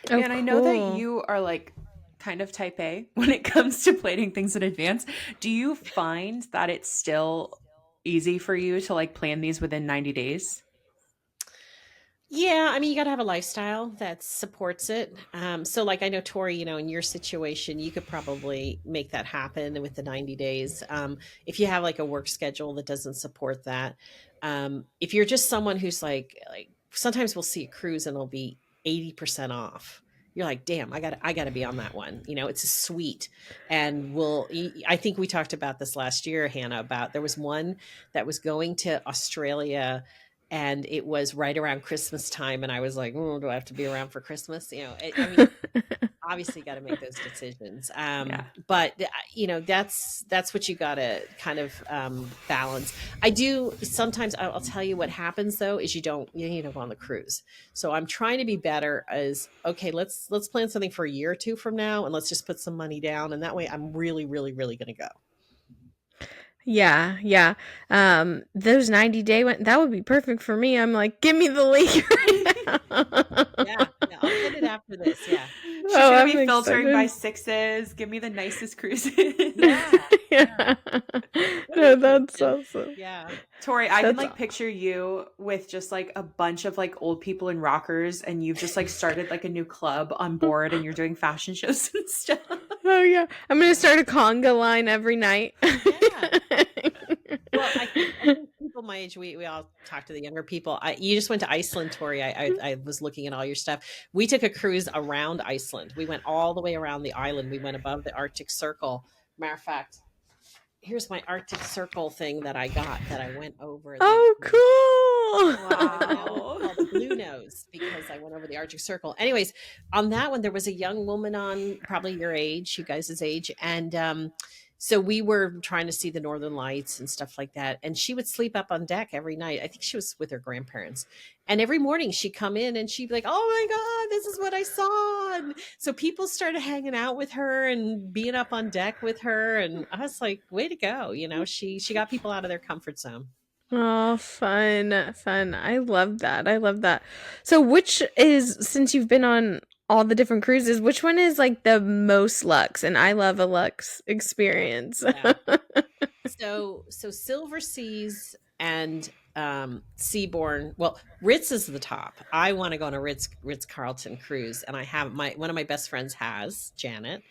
Oh,
And I know that
cool.
you are like kind of type A when it comes to planning things in advance. Do you find that it's still easy for you to like plan these within 90 days?
Yeah, I mean, you got to have a lifestyle that supports it. So, like, I know Tori, you know, in your situation, you could probably make that happen with the 90 days. If you have like a work schedule that doesn't support that, if you're just someone who's like, sometimes we'll see a cruise and it'll be 80% off. You're like, damn, I got to be on that one. You know, it's a suite. And I think we talked about this last year, Hannah, about there was one that was going to Australia and it was right around Christmas time, and I was like, "Oh, do I have to be around for Christmas?" You know, I mean, obviously, got to make those decisions.
Yeah.
But you know, that's what you got to kind of balance. I do sometimes. I'll tell you what happens though is you don't go on the cruise. So I'm trying to be better. As okay, let's plan something for a year or two from now, and let's just put some money down, and that way I'm really, really, really going to go.
Yeah, yeah. Those 90-day one, that would be perfect for me. I'm like, give me the link right now.
Yeah, yeah, I'll send it after this. Yeah,
She's
Oh,
gonna
I'm
be filtering by
excited.
sixes. Give me the nicest cruises.
yeah, yeah.
Yeah.
What are
No,
you
that's
thinking?
awesome.
Yeah.
Tori, I can
That's
like picture you with just like a bunch of like old people in rockers, and you've just like started like a new club on board, and you're doing fashion shows and stuff.
oh yeah. I'm gonna
Yeah.
start a conga line every night.
Yeah. Well, I think people my age, we all talk to the younger people. You just went to Iceland, Tori. I was looking at all your stuff. We took a cruise around Iceland. We went all the way around the island. We went above the Arctic Circle. Matter of fact, here's my Arctic Circle thing that I got that I went over
Oh,
I know it's
Wow.
called the Blue Nose because I went over the Arctic Circle. Anyways, on that one, there was a young woman on probably your age, you guys' age, and so we were trying to see the Northern Lights and stuff like that. And she would sleep up on deck every night. I think she was with her grandparents, and every morning she'd come in and she'd be like, "Oh my God, this is what I saw!" And so people started hanging out with her and being up on deck with her, and I was like, "Way to go!" You know, she got people out of their comfort zone.
oh, fun, fun. I love that. I love that. So, since you've been on all the different cruises, which one is like the most luxe? And I love a luxe experience.
Yeah. So Silver Seas and Seabourn. Well, Ritz is the top. I want to go on a Ritz Carlton cruise, and I have one of my best friends has Janet,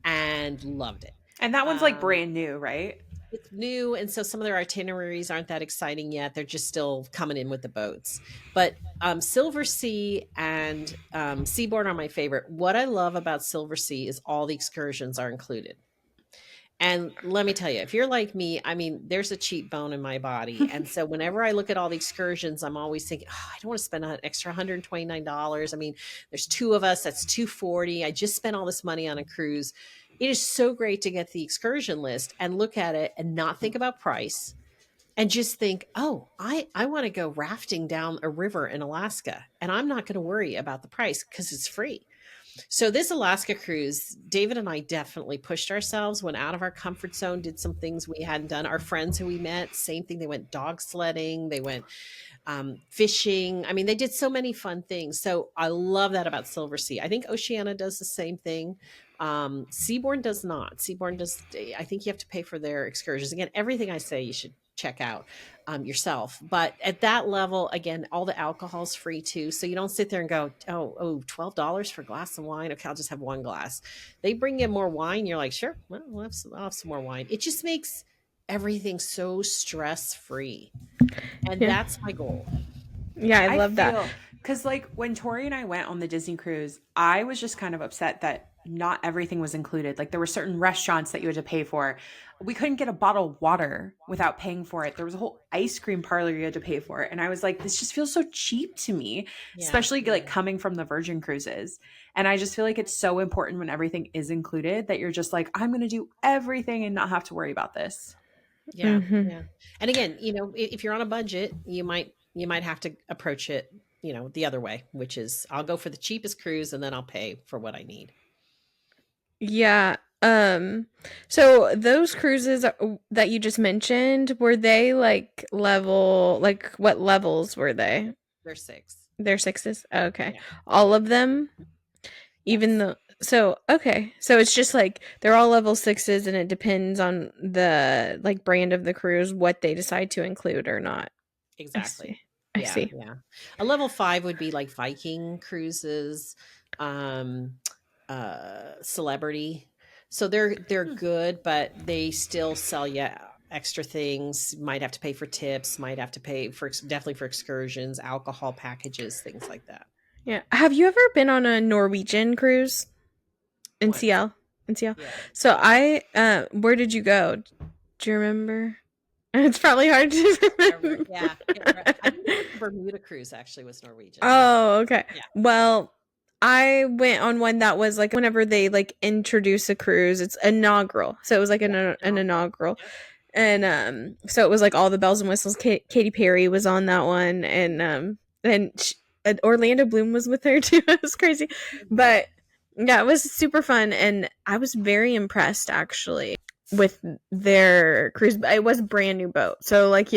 and loved it.
And that one's like
Um,
brand new, right?
it's new, and so some of their itineraries aren't that exciting yet. They're just still coming in with the boats. But Silver Sea and Seabourn are my favorite. What I love about Silver Sea is all the excursions are included. And let me tell you, if you're like me, I mean, there's a cheap bone in my body. And so whenever I look at all the excursions, I'm always thinking, oh, I don't want to spend an extra $129. I mean, there's two of us, that's 240. I just spent all this money on a cruise. It is so great to get the excursion list and look at it and not think about price and just think, oh, I want to go rafting down a river in Alaska and I'm not going to worry about the price because it's free. So this Alaska cruise, David and I definitely pushed ourselves, went out of our comfort zone, did some things we hadn't done. Our friends who we met, same thing. They went dog sledding, they went fishing. I mean, they did so many fun things. So I love that about Silver Sea. I think Oceania does the same thing. Seabourn does not. Seabourn does. I think you have to pay for their excursions. Again, everything I say you should check out yourself. But at that level, again, all the alcohol's free too. So you don't sit there and go, oh, $12 for a glass of wine. Okay, I'll just have one glass. They bring in more wine. You're like, sure, well, I'll have some more wine. It just makes everything so stress free. And
Yeah.
that's my goal.
Yeah, I love that.
Because, like, when Torri and I went on the Disney cruise, I was just kind of upset that not everything was included. Like, there were certain restaurants that you had to pay for. We couldn't get a bottle of water without paying for it. There was a whole ice cream parlor you had to pay for. And I was like, this just feels so cheap to me, especially like coming from the Virgin Cruises. And I just feel like it's so important when everything is included that you're just like, I'm going to do everything and not have to worry about this.
Yeah. Yeah. And again, if you're on a budget, you might have to approach it, the other way, which is I'll go for the cheapest cruise and then I'll pay for what I need.
Yeah. So those cruises that you just mentioned, were they like what levels were they?
They're 6.
They're 6s? Okay.
Yeah.
All of them? Even though okay. So it's just like they're all level 6s and it depends on the like brand of the cruise what they decide to include or not.
Exactly.
I see.
Yeah. A level 5 would be like Viking cruises, celebrity. So they're good, but they still sell you extra things. Might have to pay for tips, might have to pay for definitely for excursions, alcohol packages, things like that.
Yeah. Have you ever been on a Norwegian cruise in CL? In CL?
Yeah.
So where did you go? Do you remember? It's probably hard to remember.
Yeah. I think the Bermuda cruise actually was Norwegian.
Oh, okay.
Yeah.
Well, I went on one that was like whenever they like introduce a cruise, it's inaugural. So it was like an inaugural.
Yep.
And so it was like all the bells and whistles. Katy Perry was on that one, and Orlando Bloom was with her too. It was crazy, but yeah, it was super fun, and I was very impressed actually with their cruise. It was a brand new boat, so like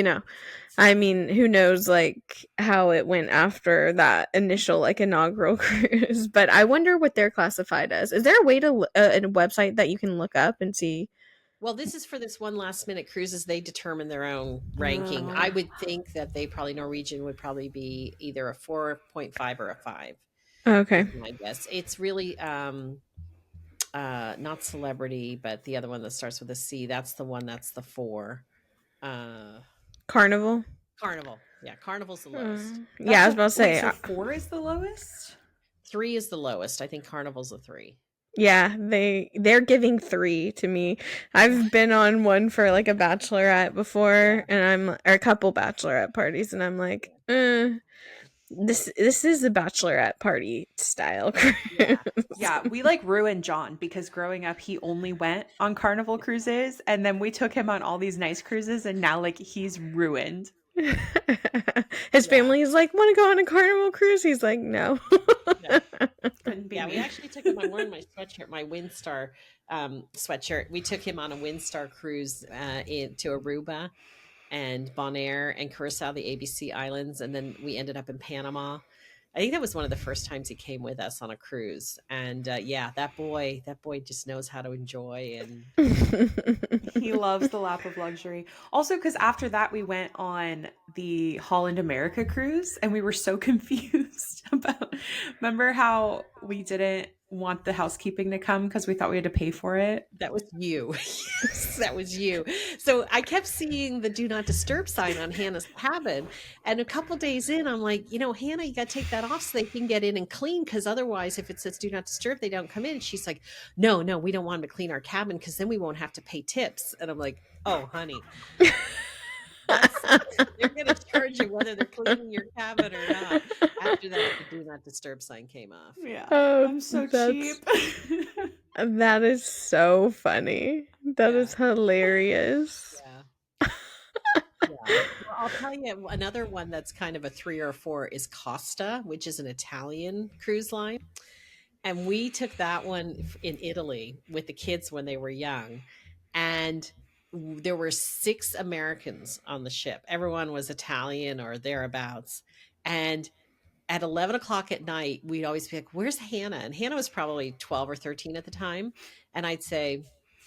I mean, who knows like how it went after that initial like inaugural cruise, but I wonder what they're classified as. Is there a way to a website that you can look up and see?
Well, this is for this one last minute cruises. They determine their own ranking. I would think that Norwegian would probably be either a 4.5 or a 5.
Okay.
I guess it's really not celebrity, but the other one that starts with a C. That's the one. That's the 4.
Carnival.
Yeah, Carnival's the lowest.
Yeah, I was about to say.
So 4 is the lowest?
3 is the lowest. I think Carnival's a 3.
Yeah, they're giving 3 to me. I've been on one for like a bachelorette before, and or a couple bachelorette parties, and I'm like, this is a bachelorette party style cruise.
Yeah, we like ruined John because growing up he only went on Carnival cruises, and then we took him on all these nice cruises, and now like he's ruined.
His family is like, want to go on a Carnival cruise? He's like, no.
We actually took him. I'm wearing my sweatshirt, my Windstar sweatshirt. We took him on a Windstar cruise to Aruba and Bonaire and Curacao, the ABC Islands, and then we ended up in Panama. I think that was one of the first times he came with us on a cruise, and that boy just knows how to enjoy, and
he loves the lap of luxury. Also, because after that we went on the Holland America cruise, and we were so confused about. Remember how we didn't want the housekeeping to come because we thought we had to pay for it?
That was you. Yes, that was you. So I kept seeing the do not disturb sign on Hannah's cabin, and a couple days in I'm like, Hannah, you got to take that off so they can get in and clean, because otherwise if it says do not disturb they don't come in. She's like, no, we don't want them to clean our cabin because then we won't have to pay tips. And I'm like, oh honey, they're going to charge you whether they're cleaning your cabin or not. After that, the do not disturb sign came off.
Yeah.
Oh,
I'm so cheap.
That is so funny. That is hilarious.
Yeah. Well, I'll tell you another one that's kind of a 3 or 4 is Costa, which is an Italian cruise line. And we took that one in Italy with the kids when they were young. And there were 6 Americans on the ship. Everyone was Italian or thereabouts. And at 11 o'clock at night, we'd always be like, "Where's Hannah?" And Hannah was probably 12 or 13 at the time. And I'd say,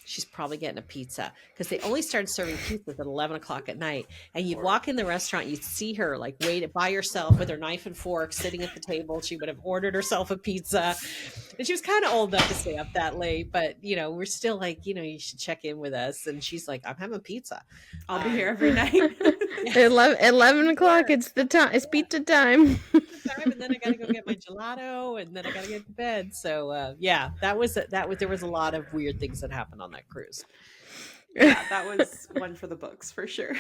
"She's probably getting a pizza," because they only started serving pizzas at 11 o'clock at night. And you'd walk in the restaurant, you'd see her like wait by herself with her knife and fork sitting at the table. She would have ordered herself a pizza. And she was kind of old enough to stay up that late, but we're still like, you should check in with us. And she's like, "I'm having pizza."
I'll be here every night.
Yeah.
11 o'clock, it's the time. It's pizza time.
Time, and then I got to go get my gelato, and then I got to get to bed. So yeah, that was there was a lot of weird things that happened on that cruise.
Yeah, that was one for the books for sure.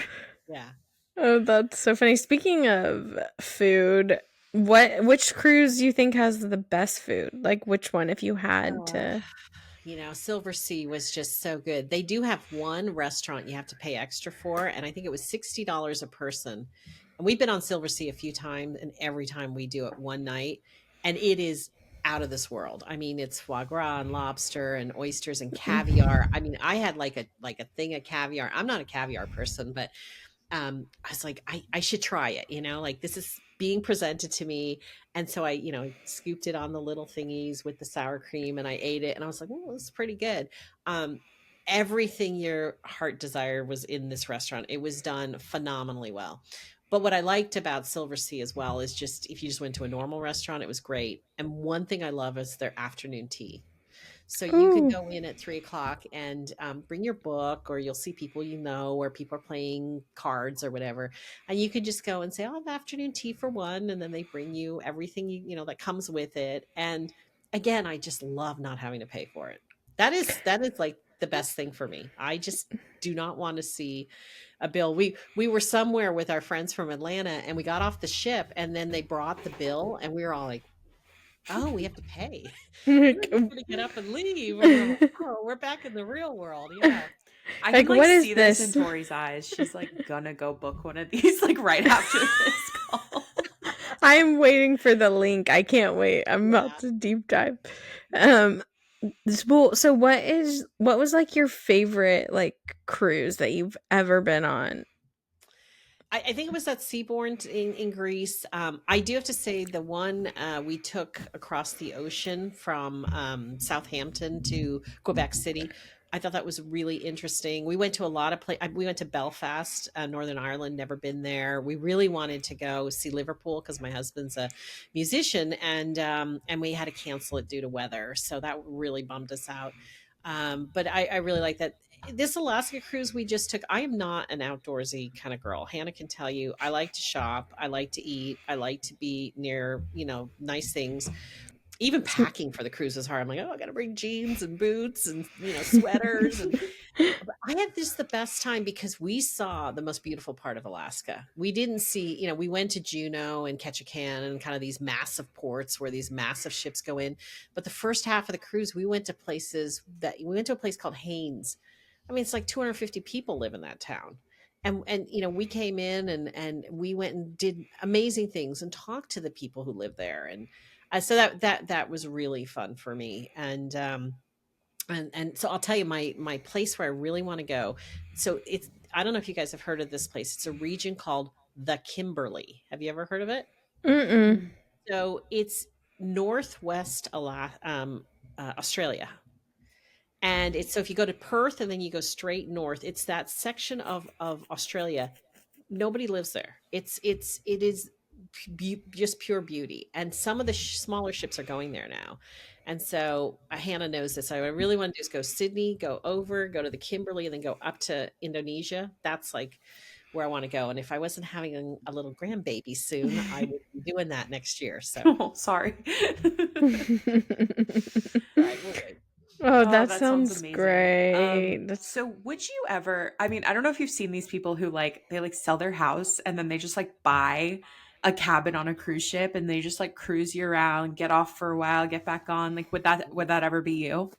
Yeah.
Oh, that's so funny. Speaking of food, which cruise do you think has the best food? Like which one if you had to?
Silver Sea was just so good. They do have one restaurant you have to pay extra for, and I think it was $60 a person. And we've been on Silver Sea a few times, and every time we do it one night, and it is out of this world. I mean, it's foie gras and lobster and oysters and caviar. I mean, I had like a thing of caviar. I'm not a caviar person, but I was like, I should try it, like this is being presented to me. And so I, scooped it on the little thingies with the sour cream and I ate it and I was like, "Oh, this is pretty good." Um, Everything your heart desired was in this restaurant. It was done phenomenally well. But what I liked about Silver Sea as well is just if you just went to a normal restaurant, it was great. And one thing I love is their afternoon tea. So you could
Ooh.
go in at 3 o'clock and bring your book, or you'll see people or people are playing cards or whatever, and you could just go and say, "I'll have afternoon tea for one," and then they bring you everything that comes with it. And again, I just love not having to pay for it. That is like the best thing for me. I just do not want to see a bill. We were somewhere with our friends from Atlanta, and we got off the ship, and then they brought the bill, and we were all like, "Oh, we have to pay." And then we're gonna get up and leave. And we're like, "Oh, we're back in the real world." Yeah.
I
Like,
can
what is
see this in
this?
Tori's eyes. She's gonna go book one of these right after this call.
I'm waiting for the link. I can't wait. I'm
Yeah.
about to deep dive. So what was like your favorite like cruise that you've ever been on?
I think it was that Seabourn in Greece. I do have to say the one we took across the ocean from Southampton to Quebec City. I thought that was really interesting. We went to a lot of we went to Belfast, Northern Ireland. Never been there. We really wanted to go see Liverpool because my husband's a musician, and we had to cancel it due to weather. So that really bummed us out. But I really like that. This Alaska cruise we just took, I am not an outdoorsy kind of girl. Hannah can tell you, I like to shop, I like to eat, I like to be near, nice things. Even packing for the cruise is hard. I'm like, "Oh, I got to bring jeans and boots and, sweaters." And I had this the best time because we saw the most beautiful part of Alaska. We didn't see, we went to Juneau and Ketchikan and kind of these massive ports where these massive ships go in. But the first half of the cruise, we went to a place called Haines. I mean, it's like 250 people live in that town. And we came in and we went and did amazing things and talked to the people who live there. And so that was really fun for me. And so I'll tell you my place where I really want to go. So I don't know if you guys have heard of this place. It's a region called the Kimberley. Have you ever heard of it?
Mm-mm.
So it's northwest Australia. And it's so if you go to Perth and then you go straight north, it's that section of Australia. Nobody lives there. It is just pure beauty. And some of the smaller ships are going there now. And so Hannah knows this. So I really want to do is go Sydney, go to the Kimberley, and then go up to Indonesia. That's like where I want to go. And if I wasn't having a little grandbaby soon, I would be doing that next year. So
Oh, sorry.
right, we'll wait.
Oh, that
that sounds
sounds
amazing.
great.
So would you ever, I mean, I don't know if you've seen these people who they sell their house and then they just buy a cabin on a cruise ship and they just cruise you around, get off for a while, get back on. Would that ever be you?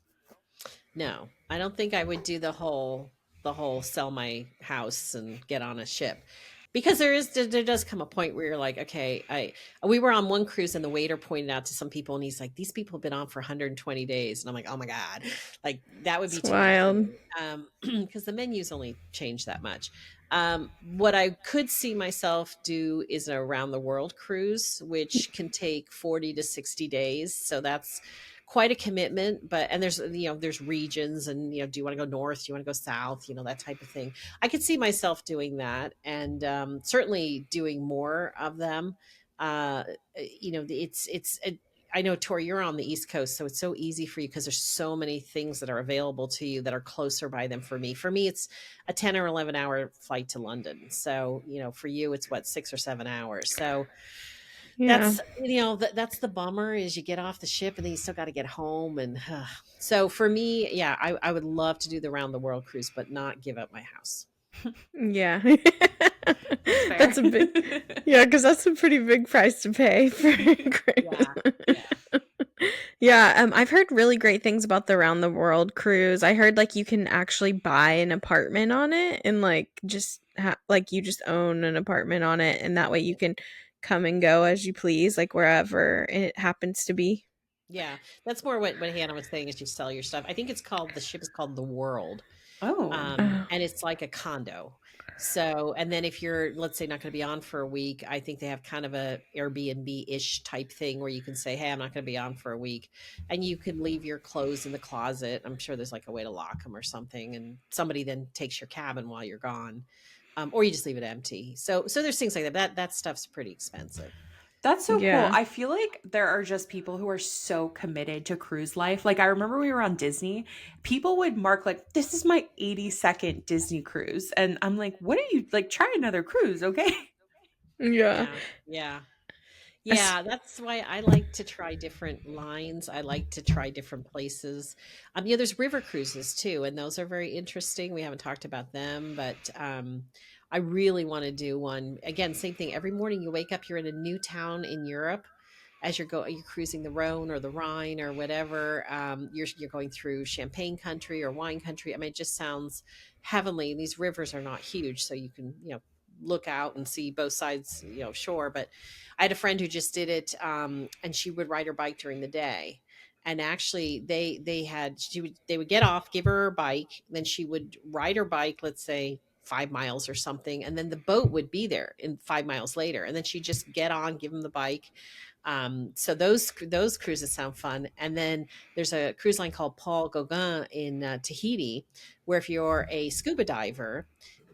No, I don't think I would do the whole sell my house and get on a ship Because there does come a point where you're like, okay, I we were on one cruise and the waiter pointed out to some people and he's like, these people have been on for 120 days. And I'm like, oh my God, like that would be
It's
too much for
wild.
me. Because the menus only change that much. What I could see myself do is an around the world cruise, which can take 40 to 60 days. So that's quite a commitment. But, and there's, there's regions and, do you want to go north? Do you want to go south? That type of thing. I could see myself doing that and certainly doing more of them. Uh, I know, Tori, you're on the East Coast, so it's so easy for you because there's so many things that are available to you that are closer by than for me. For me, it's a 10 or 11-hour flight to London. So, for you, it's what, 6 or 7 hours. So
Yeah.
that's the bummer is you get off the ship and then you still got to get home. And so for me, yeah, I would love to do the round the world cruise, but not give up my house.
Yeah.
That's fair.
That's a big, yeah, because that's a pretty big price to pay for a
Yeah.
cruise.
Yeah.
Yeah, I've heard really great things about the round the world cruise. I heard like you can actually buy an apartment on it and like just like you just own an apartment on it, and that way you can come and go as you please, like wherever it happens to be.
Yeah. That's more what Hannah was saying is you sell your stuff. I think the ship is called the World.
Oh.
Oh,
And it's like a condo. So, and then if you're, let's say, not going to be on for a week, I think they have kind of a Airbnb-ish type thing where you can say, "Hey, I'm not going to be on for a week," and you can leave your clothes in the closet. I'm sure there's like a way to lock them or something, and somebody then takes your cabin while you're gone, or you just leave it empty. So there's things like that. That stuff's pretty expensive.
That's so cool.
yeah.
I feel like there are just people who are so committed to cruise life. Like I remember we were on Disney, people would mark like this is my 82nd Disney cruise and I'm like, "What are you like try another cruise, okay?"
Yeah.
Yeah, yeah.
As-
Yeah, that's why I like to try different lines. I like to try different places. There's river cruises too, and those are very interesting. We haven't talked about them, but I really want to do one. Again, same thing. Every morning you wake up, you're in a new town in Europe. As you're cruising the Rhone or the Rhine or whatever, you're going through Champagne country or wine country. I mean, it just sounds heavenly. And these rivers are not huge, so you can look out and see both sides shore. But I had a friend who just did it, and she would ride her bike during the day. And actually, they would get off, give her her bike, then she would ride her bike, let's say 5 miles or something, and then the boat would be there in 5 miles later, and then she'd just get on, give them the bike. So those cruises sound fun. And then there's a cruise line called Paul Gauguin in Tahiti, where if you're a scuba diver,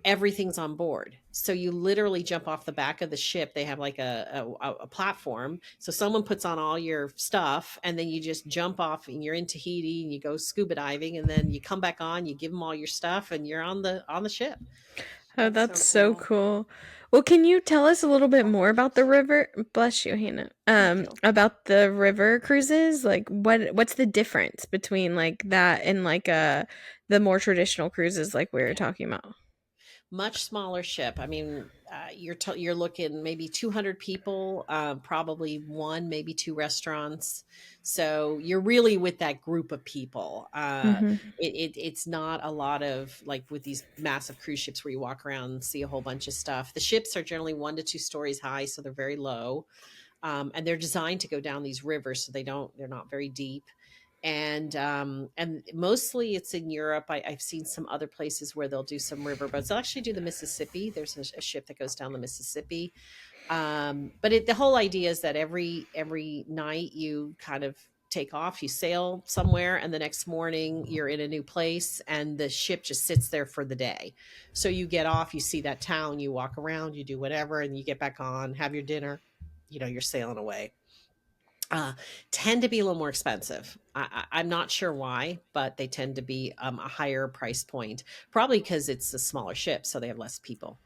everything's on board. So you literally jump off the back of the ship. They have like a platform. So someone puts on all your stuff and then you just jump off and you're in Tahiti and you go scuba diving and then you come back on, you give them all your stuff and you're on the ship.
Oh,
That's
that's
so
so
cool.
cool. Well, can you tell us a little bit more about the river? Bless you, Hannah.
Thank you.
About the river cruises. Like, what's the difference between like that and like the more traditional cruises like we were
Yeah.
talking about?
Much smaller ship. I mean, you're looking maybe 200 people, probably one, maybe two restaurants. So you're really with that group of people.
Mm-hmm.
It's not a lot of like with these massive cruise ships where you walk around and see a whole bunch of stuff. The ships are generally 1 to 2 stories high, so they're very low, and they're designed to go down these rivers, so they're not very deep. And mostly it's in Europe. I've seen some other places where they'll do some river boats. They'll actually do the Mississippi. There's a ship that goes down the Mississippi. But the whole idea is that every night you kind of take off, you sail somewhere, and the next morning you're in a new place, and the ship just sits there for the day. So you get off, you see that town, you walk around, you do whatever, and you get back on, have your dinner. You're sailing away. uh, Tend to be a little more expensive. I'm not sure why, but they tend to be a higher price point, probably because it's a smaller ship, so they have less people.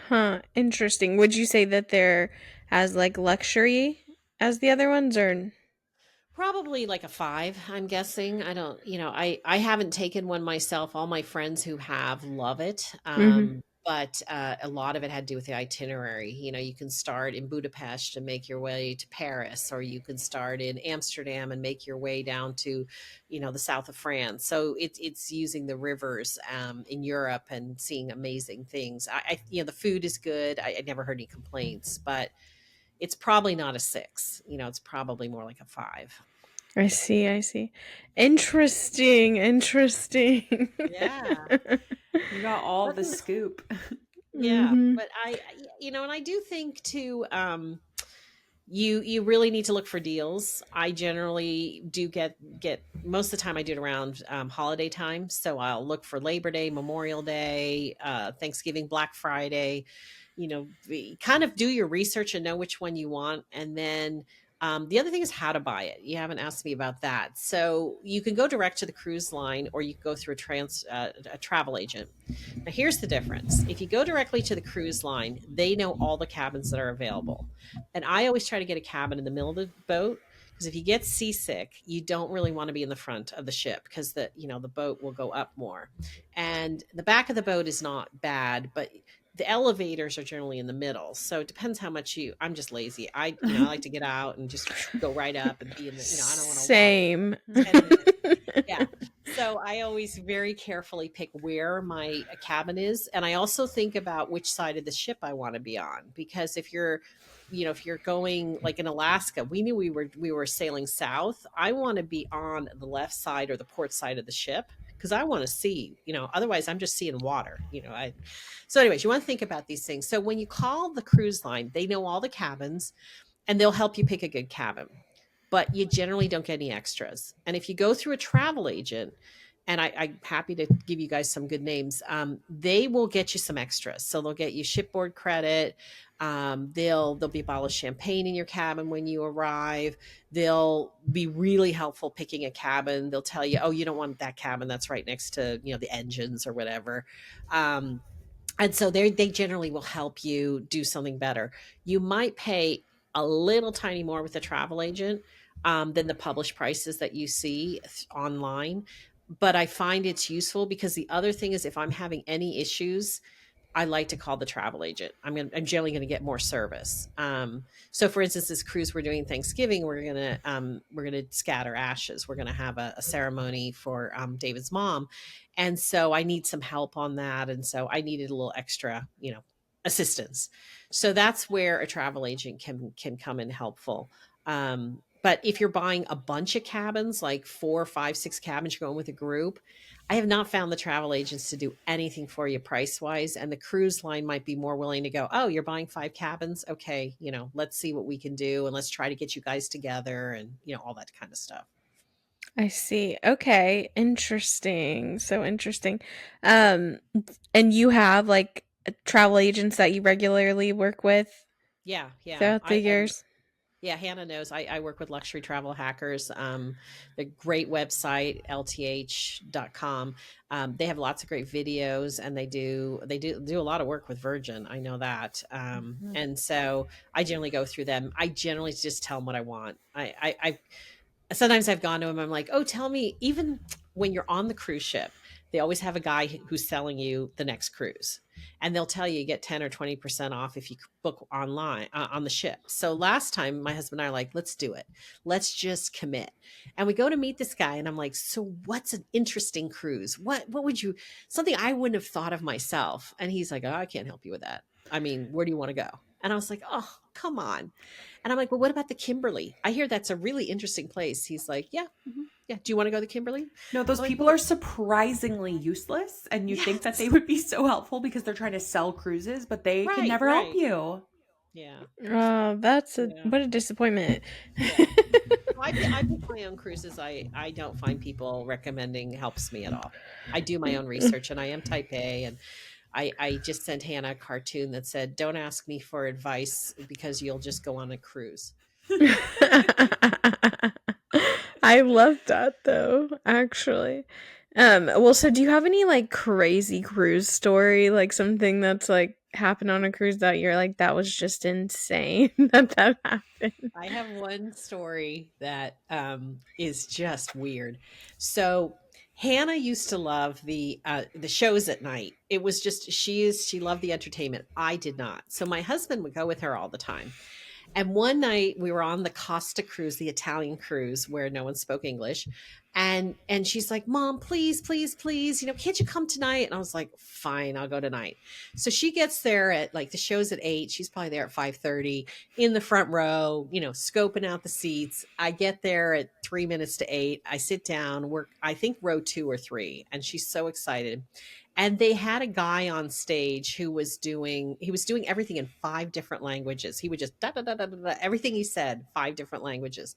Huh. Interesting. Would you say that they're as like luxury as the other ones, or?
Probably like a five, I'm guessing. I don't, I haven't taken one myself. All my friends who have love it.
Mm-hmm.
but a lot of it had to do with the itinerary. You know, you can start in Budapest and make your way to Paris, or you can start in Amsterdam and make your way down to, you know, the south of France. So it's using the rivers in Europe and seeing amazing things. You know, the food is good. I never heard any complaints, but it's probably not a 6. You know, it's probably more like a 5.
I see, I see. Interesting, interesting.
Yeah.
You got all the
But
scoop.
yeah,
Mhm.
but you know, and I do think too, you really need to look for deals. I generally do get most of the time I do it around holiday time, so I'll look for Labor Day, Memorial Day, Thanksgiving, Black Friday. You know, kind of do your research and know which one you want, and then the other thing is how to buy it. You haven't asked me about that, so you can go direct to the cruise line, or you can go through a travel agent. Now, here's the difference. If you go directly to the cruise line, they know all the cabins that are available. And I always try to get a cabin in the middle of the boat, because if you get seasick, you don't really want to be in the front of the ship, because the, you know, the boat will go up more. And the back of the boat is not bad, but the elevators are generally in the middle. So it depends how much I'm just lazy. I like to get out and just go right up and be in the, you know, I don't want to walk
Same.
10 minutes. Yeah. So I always very carefully pick where my cabin is. And I also think about which side of the ship I want to be on. Because if you're, you know, if you're going like in Alaska, we knew we were sailing south. I want to be on the left side or the port side of the ship, because I want to see, you know, otherwise I'm just seeing water, you know. So anyways, you want to think about these things. So when you call the cruise line, they know all the cabins and they'll help you pick a good cabin, but you generally don't get any extras. And if you go through a travel agent, and I'm happy to give you guys some good names, they will get you some extras. So they'll get you shipboard credit. There'll be a bottle of champagne in your cabin when you arrive. They'll be really helpful picking a cabin. They'll tell you, oh, you don't want that cabin that's right next to, you know, the engines or whatever. Um, and so they generally will help you do something better. You might pay a little tiny more with a travel agent than the published prices that you see online, but I find it's useful, because the other thing is, if I'm having any issues, I like to call the travel agent. I'm generally going to get more service. So for instance, this cruise we're doing Thanksgiving, we're gonna scatter ashes. We're gonna have a ceremony for David's mom, and so I need some help on that. And so I needed a little extra, you know, assistance. So that's where a travel agent can come in helpful. But if you're buying a bunch of cabins, like 4, 5, 6 cabins, you're going with a group, I have not found the travel agents to do anything for you price wise. And the cruise line might be more willing to go, oh, you're buying 5 cabins. Okay. You know, let's see what we can do. And let's try to get you guys together and, you know, all that kind of stuff.
I see. Okay, interesting. So interesting. Um, and you have like travel agents that you regularly work with
Yeah. Yeah.
throughout the years?
Yeah, Hannah knows. I work with luxury travel hackers. The great website, lth.com. They have lots of great videos, and they do a lot of work with Virgin. I know that.
Mhm.
And so I generally go through them. I generally just tell them what I want. I sometimes I've gone to them. I'm like, oh, tell me, even when you're on the cruise ship, they always have a guy who's selling you the next cruise. And they'll tell you get 10 or 20% off if you book online on the ship. So last time, my husband and I are like, let's do it. Let's just commit. And we go to meet this guy, and I'm like, so what's an interesting cruise? What would you, something I wouldn't have thought of myself? And he's like, oh, I can't help you with that. I mean, where do you want to go? And I was like, oh, come on. And I'm like, well, what about the Kimberly? I hear that's a really interesting place. He's like, yeah, yeah. Do you want to go to the Kimberly?
No, those
I'm like,
people
well,
are surprisingly useless, and you think that
yes,
they would be so helpful because they're trying to sell cruises, but they can
right,
never help
right.
you.
Yeah,
Oh, that's a
yeah,
what a disappointment.
yeah. I book my own cruises. I don't find people recommending helps me at all. I do my own research, and I am type A, and I just sent Hannah a cartoon that said, "Don't ask me for advice because you'll just go on a cruise."
I love that though, actually. Well, so do you have any like crazy cruise story, like something that's like happened on a cruise that you're like that was just insane that happened?
I have one story that is just weird. So Hannah used to love the shows at night. It was just she loved the entertainment. I did not. So my husband would go with her all the time. And one night we were on the Costa cruise, the Italian cruise where no one spoke English. And she's like, "Mom, please, please, please, can't you come tonight?" And I was like, "Fine, I'll go tonight." So she gets there at like the show's at 8. She's probably there at 5:30 in the front row, scoping out the seats. I get there at 3 minutes to 8. I sit down, work, I think row 2 or 3, and she's so excited. And they had a guy on stage who was doing everything in 5 different languages. He would just da da da da da, da everything he said, 5 different languages.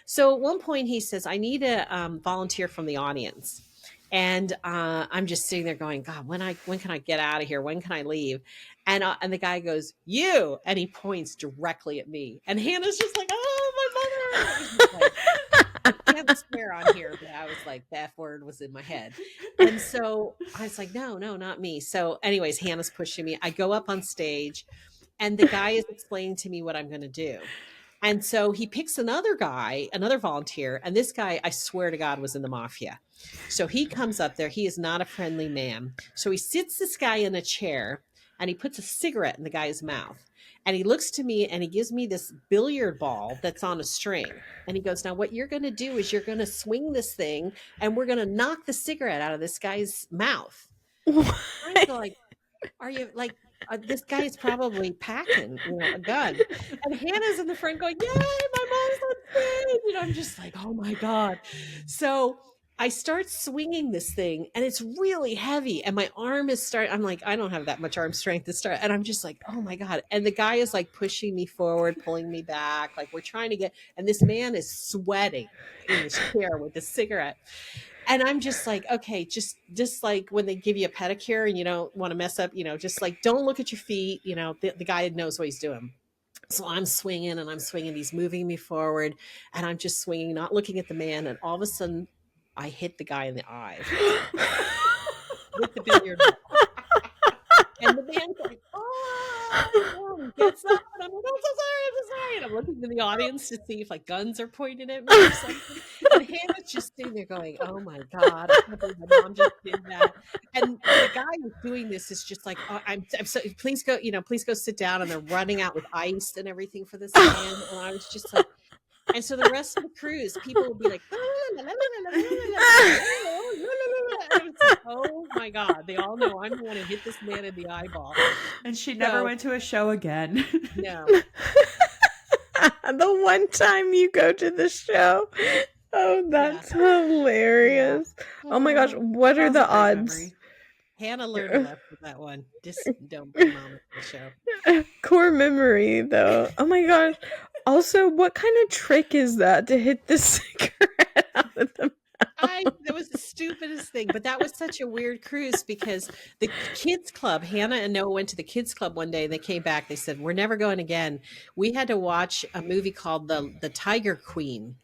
So at one point he says, "I need a volunteer from the audience." And I'm just sitting there going, "God, when can I get out of here? When can I leave?" And the guy goes, "You," and he points directly at me. And Hannah's just like, "Oh, my mother!" I was just like, I can't swear on here, but I was like, the F word was in my head. And so I was like, no, not me. So, anyways, Hannah's pushing me. I go up on stage, and the guy is explaining to me what I'm going to do. And so he picks another guy, another volunteer, and this guy, I swear to God, was in the mafia. So he comes up there. He is not a friendly man. So he sits this guy in a chair, and he puts a cigarette in the guy's mouth. And he looks to me and he gives me this billiard ball that's on a string. And he goes, "Now what you're going to do is you're going to swing this thing and we're going to knock the cigarette out of this guy's mouth." I'm like, "Are you like, this guy is probably packing, a gun." And Hannah's in the front going, "Yay, my mom's on stage." I'm just like, "Oh my God." So I start swinging this thing and it's really heavy. And my arm is I'm like, I don't have that much arm strength to start. And I'm just like, "Oh my God." And the guy is like pushing me forward, pulling me back. Like we're trying to and this man is sweating in this chair with the cigarette. And I'm just like, okay, just like when they give you a pedicure and you don't want to mess up, just like, don't look at your feet. The guy knows what he's doing. So I'm swinging and I'm swinging. He's moving me forward and I'm just swinging, not looking at the man. And all of a sudden I hit the guy in the eye with the billiard ball. And the man's like, "Oh," and gets up, and I'm like, "I'm so sorry, I'm so sorry." And I'm looking to the audience to see if like guns are pointed at me or something. And Hannah's just sitting there going, "Oh my God, I can't believe my mom just did that." And the guy who's doing this is just like, "Oh, I'm so please go, please go sit down." And they're running out with ice and everything for this man. And I was just like, and so the rest of the cruise, people would be like, and I was like, "Oh my God, they all know I'm the one who hit this man in the eyeball."
And she never went to a show again.
No.
The one time you go to the show. Oh, that's hilarious. Yeah. Oh my gosh, what are the odds?
Memory.
Hannah learned a lesson with that one. Just don't bring mom to the show.
Core memory, though. Oh my gosh. Also, what kind of trick is that to hit the cigarette out of the mouth?
That was the stupidest thing, but that was such a weird cruise because the kids club, Hannah and Noah went to the kids club one day and they came back. They said, "We're never going again." We had to watch a movie called the Tiger Queen.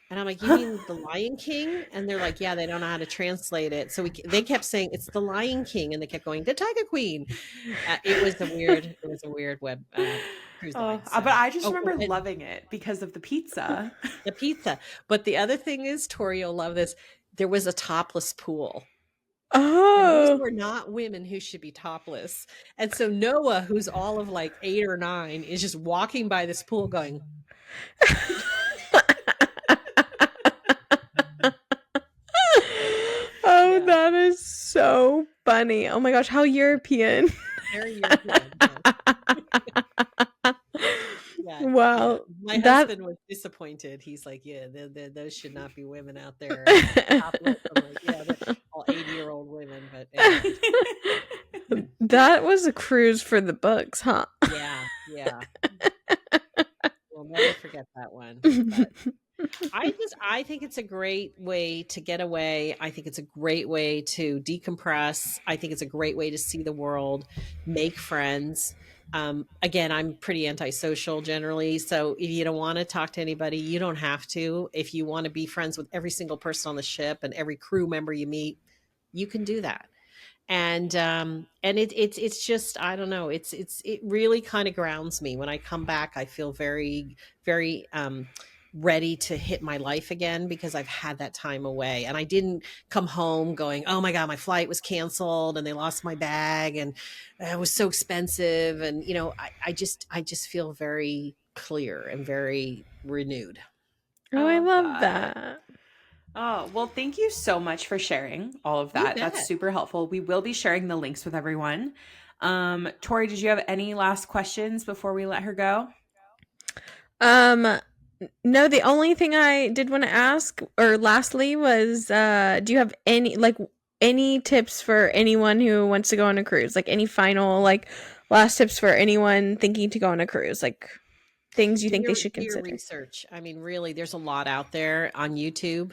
And I'm like, "You mean the Lion King?" And they're like, "Yeah, they don't know how to translate it." So they kept saying it's the Lion King, and they kept going the Tiger Queen. It was a weird web cruise line. So.
But I just remember loving it because of the pizza.
The pizza. But the other thing is, Torri, you'll love this. There was a topless pool.
Oh,
and those were not women who should be topless. And so Noah, who's all of like 8 or 9, is just walking by this pool going.
Oh, yeah. That is so funny. Oh my gosh, how European.
Very European. Yeah.
Wow.
My husband was disappointed. He's like, "Yeah, those should not be women out there." Topless. I'm like, "Yeah, they're all 80-year-old women." But anyway.
That was a cruise for the books, huh?
Yeah. We'll never forget that one. But I think it's a great way to get away. I think it's a great way to decompress. I think it's a great way to see the world, make friends. Again, I'm pretty antisocial generally. So if you don't want to talk to anybody, you don't have to. If you want to be friends with every single person on the ship and every crew member you meet, you can do that. And it's just, I don't know. It really kind of grounds me when I come back. I feel very, very, ready to hit my life again because I've had that time away. And I didn't come home going, oh my God, my flight was canceled and they lost my bag and it was so expensive. And, you know, I just feel very clear and very renewed.
I
Oh, I
love
love
that.
that.
Oh, well, thank you so much for sharing all of
You
that. That's
bet.
super helpful. We will be sharing the links with everyone. Torri, did you have any last questions before we let her go?
Um, no, the only thing I did want to ask, or lastly, was do you have any tips for anyone who wants to go on a cruise? Like any final last tips for anyone thinking to go on a cruise? Like things you think they should
Do your
consider.
research. I mean, really, there's a lot out there on YouTube.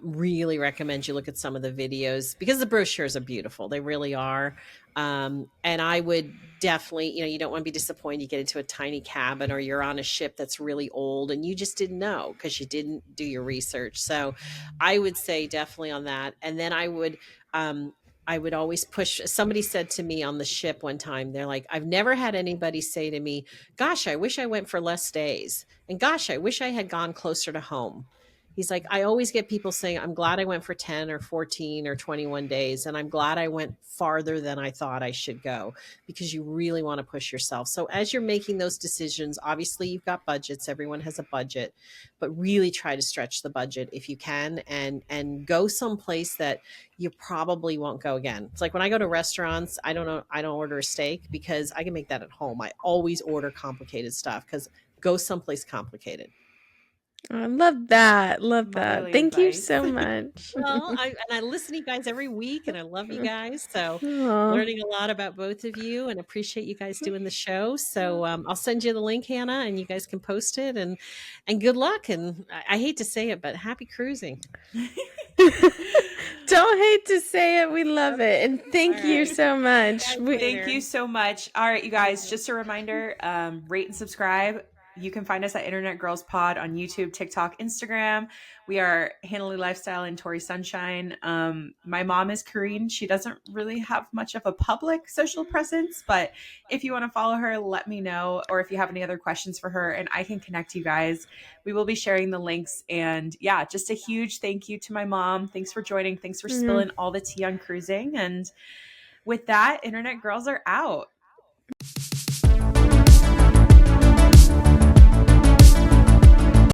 Really recommend you look at some of the videos because the brochures are beautiful. They really are. And I would definitely, you know, you don't want to be disappointed. You get into a tiny cabin or you're on a ship that's really old and you just didn't know because you didn't do your research. So I would say definitely on that. And then I would always push. Somebody said to me on the ship one time, they're like, I've never had anybody say to me, gosh, I wish I went for less days. And gosh, I wish I had gone closer to home. He's like, I always get people saying, I'm glad I went for 10 or 14 or 21 days. And I'm glad I went farther than I thought I should go because you really want to push yourself. So as you're making those decisions, obviously you've got budgets. Everyone has a budget, but really try to stretch the budget if you can and go someplace that you probably won't go again. It's like when I go to restaurants, I don't order a steak because I can make that at home. I always order complicated stuff because go someplace complicated.
I love that. Love that.
Motherly
Thank you
advice.
so much.
Well, I listen to you guys every week and I love you guys. So
Aw.
learning a lot about both of you and appreciate you guys doing the show. So I'll send you the link, Hannah, and you guys can post it and good luck. And I hate to say it, but happy cruising.
Don't hate to say it. We love it. And thank
All
you
right.
so much.
Thank you so much. All right, you guys, just a reminder, rate and subscribe. You can find us at Internet Girls Pod on YouTube, TikTok, Instagram. We are Hannah Lifestyle and Torri Sunshine. My mom is Carine. She doesn't really have much of a public social presence, but if you want to follow her, let me know. Or if you have any other questions for her, and I can connect you guys. We will be sharing the links. And yeah, just a huge thank you to my mom. Thanks for joining. Thanks for spilling all the tea on cruising. And with that, Internet Girls are out.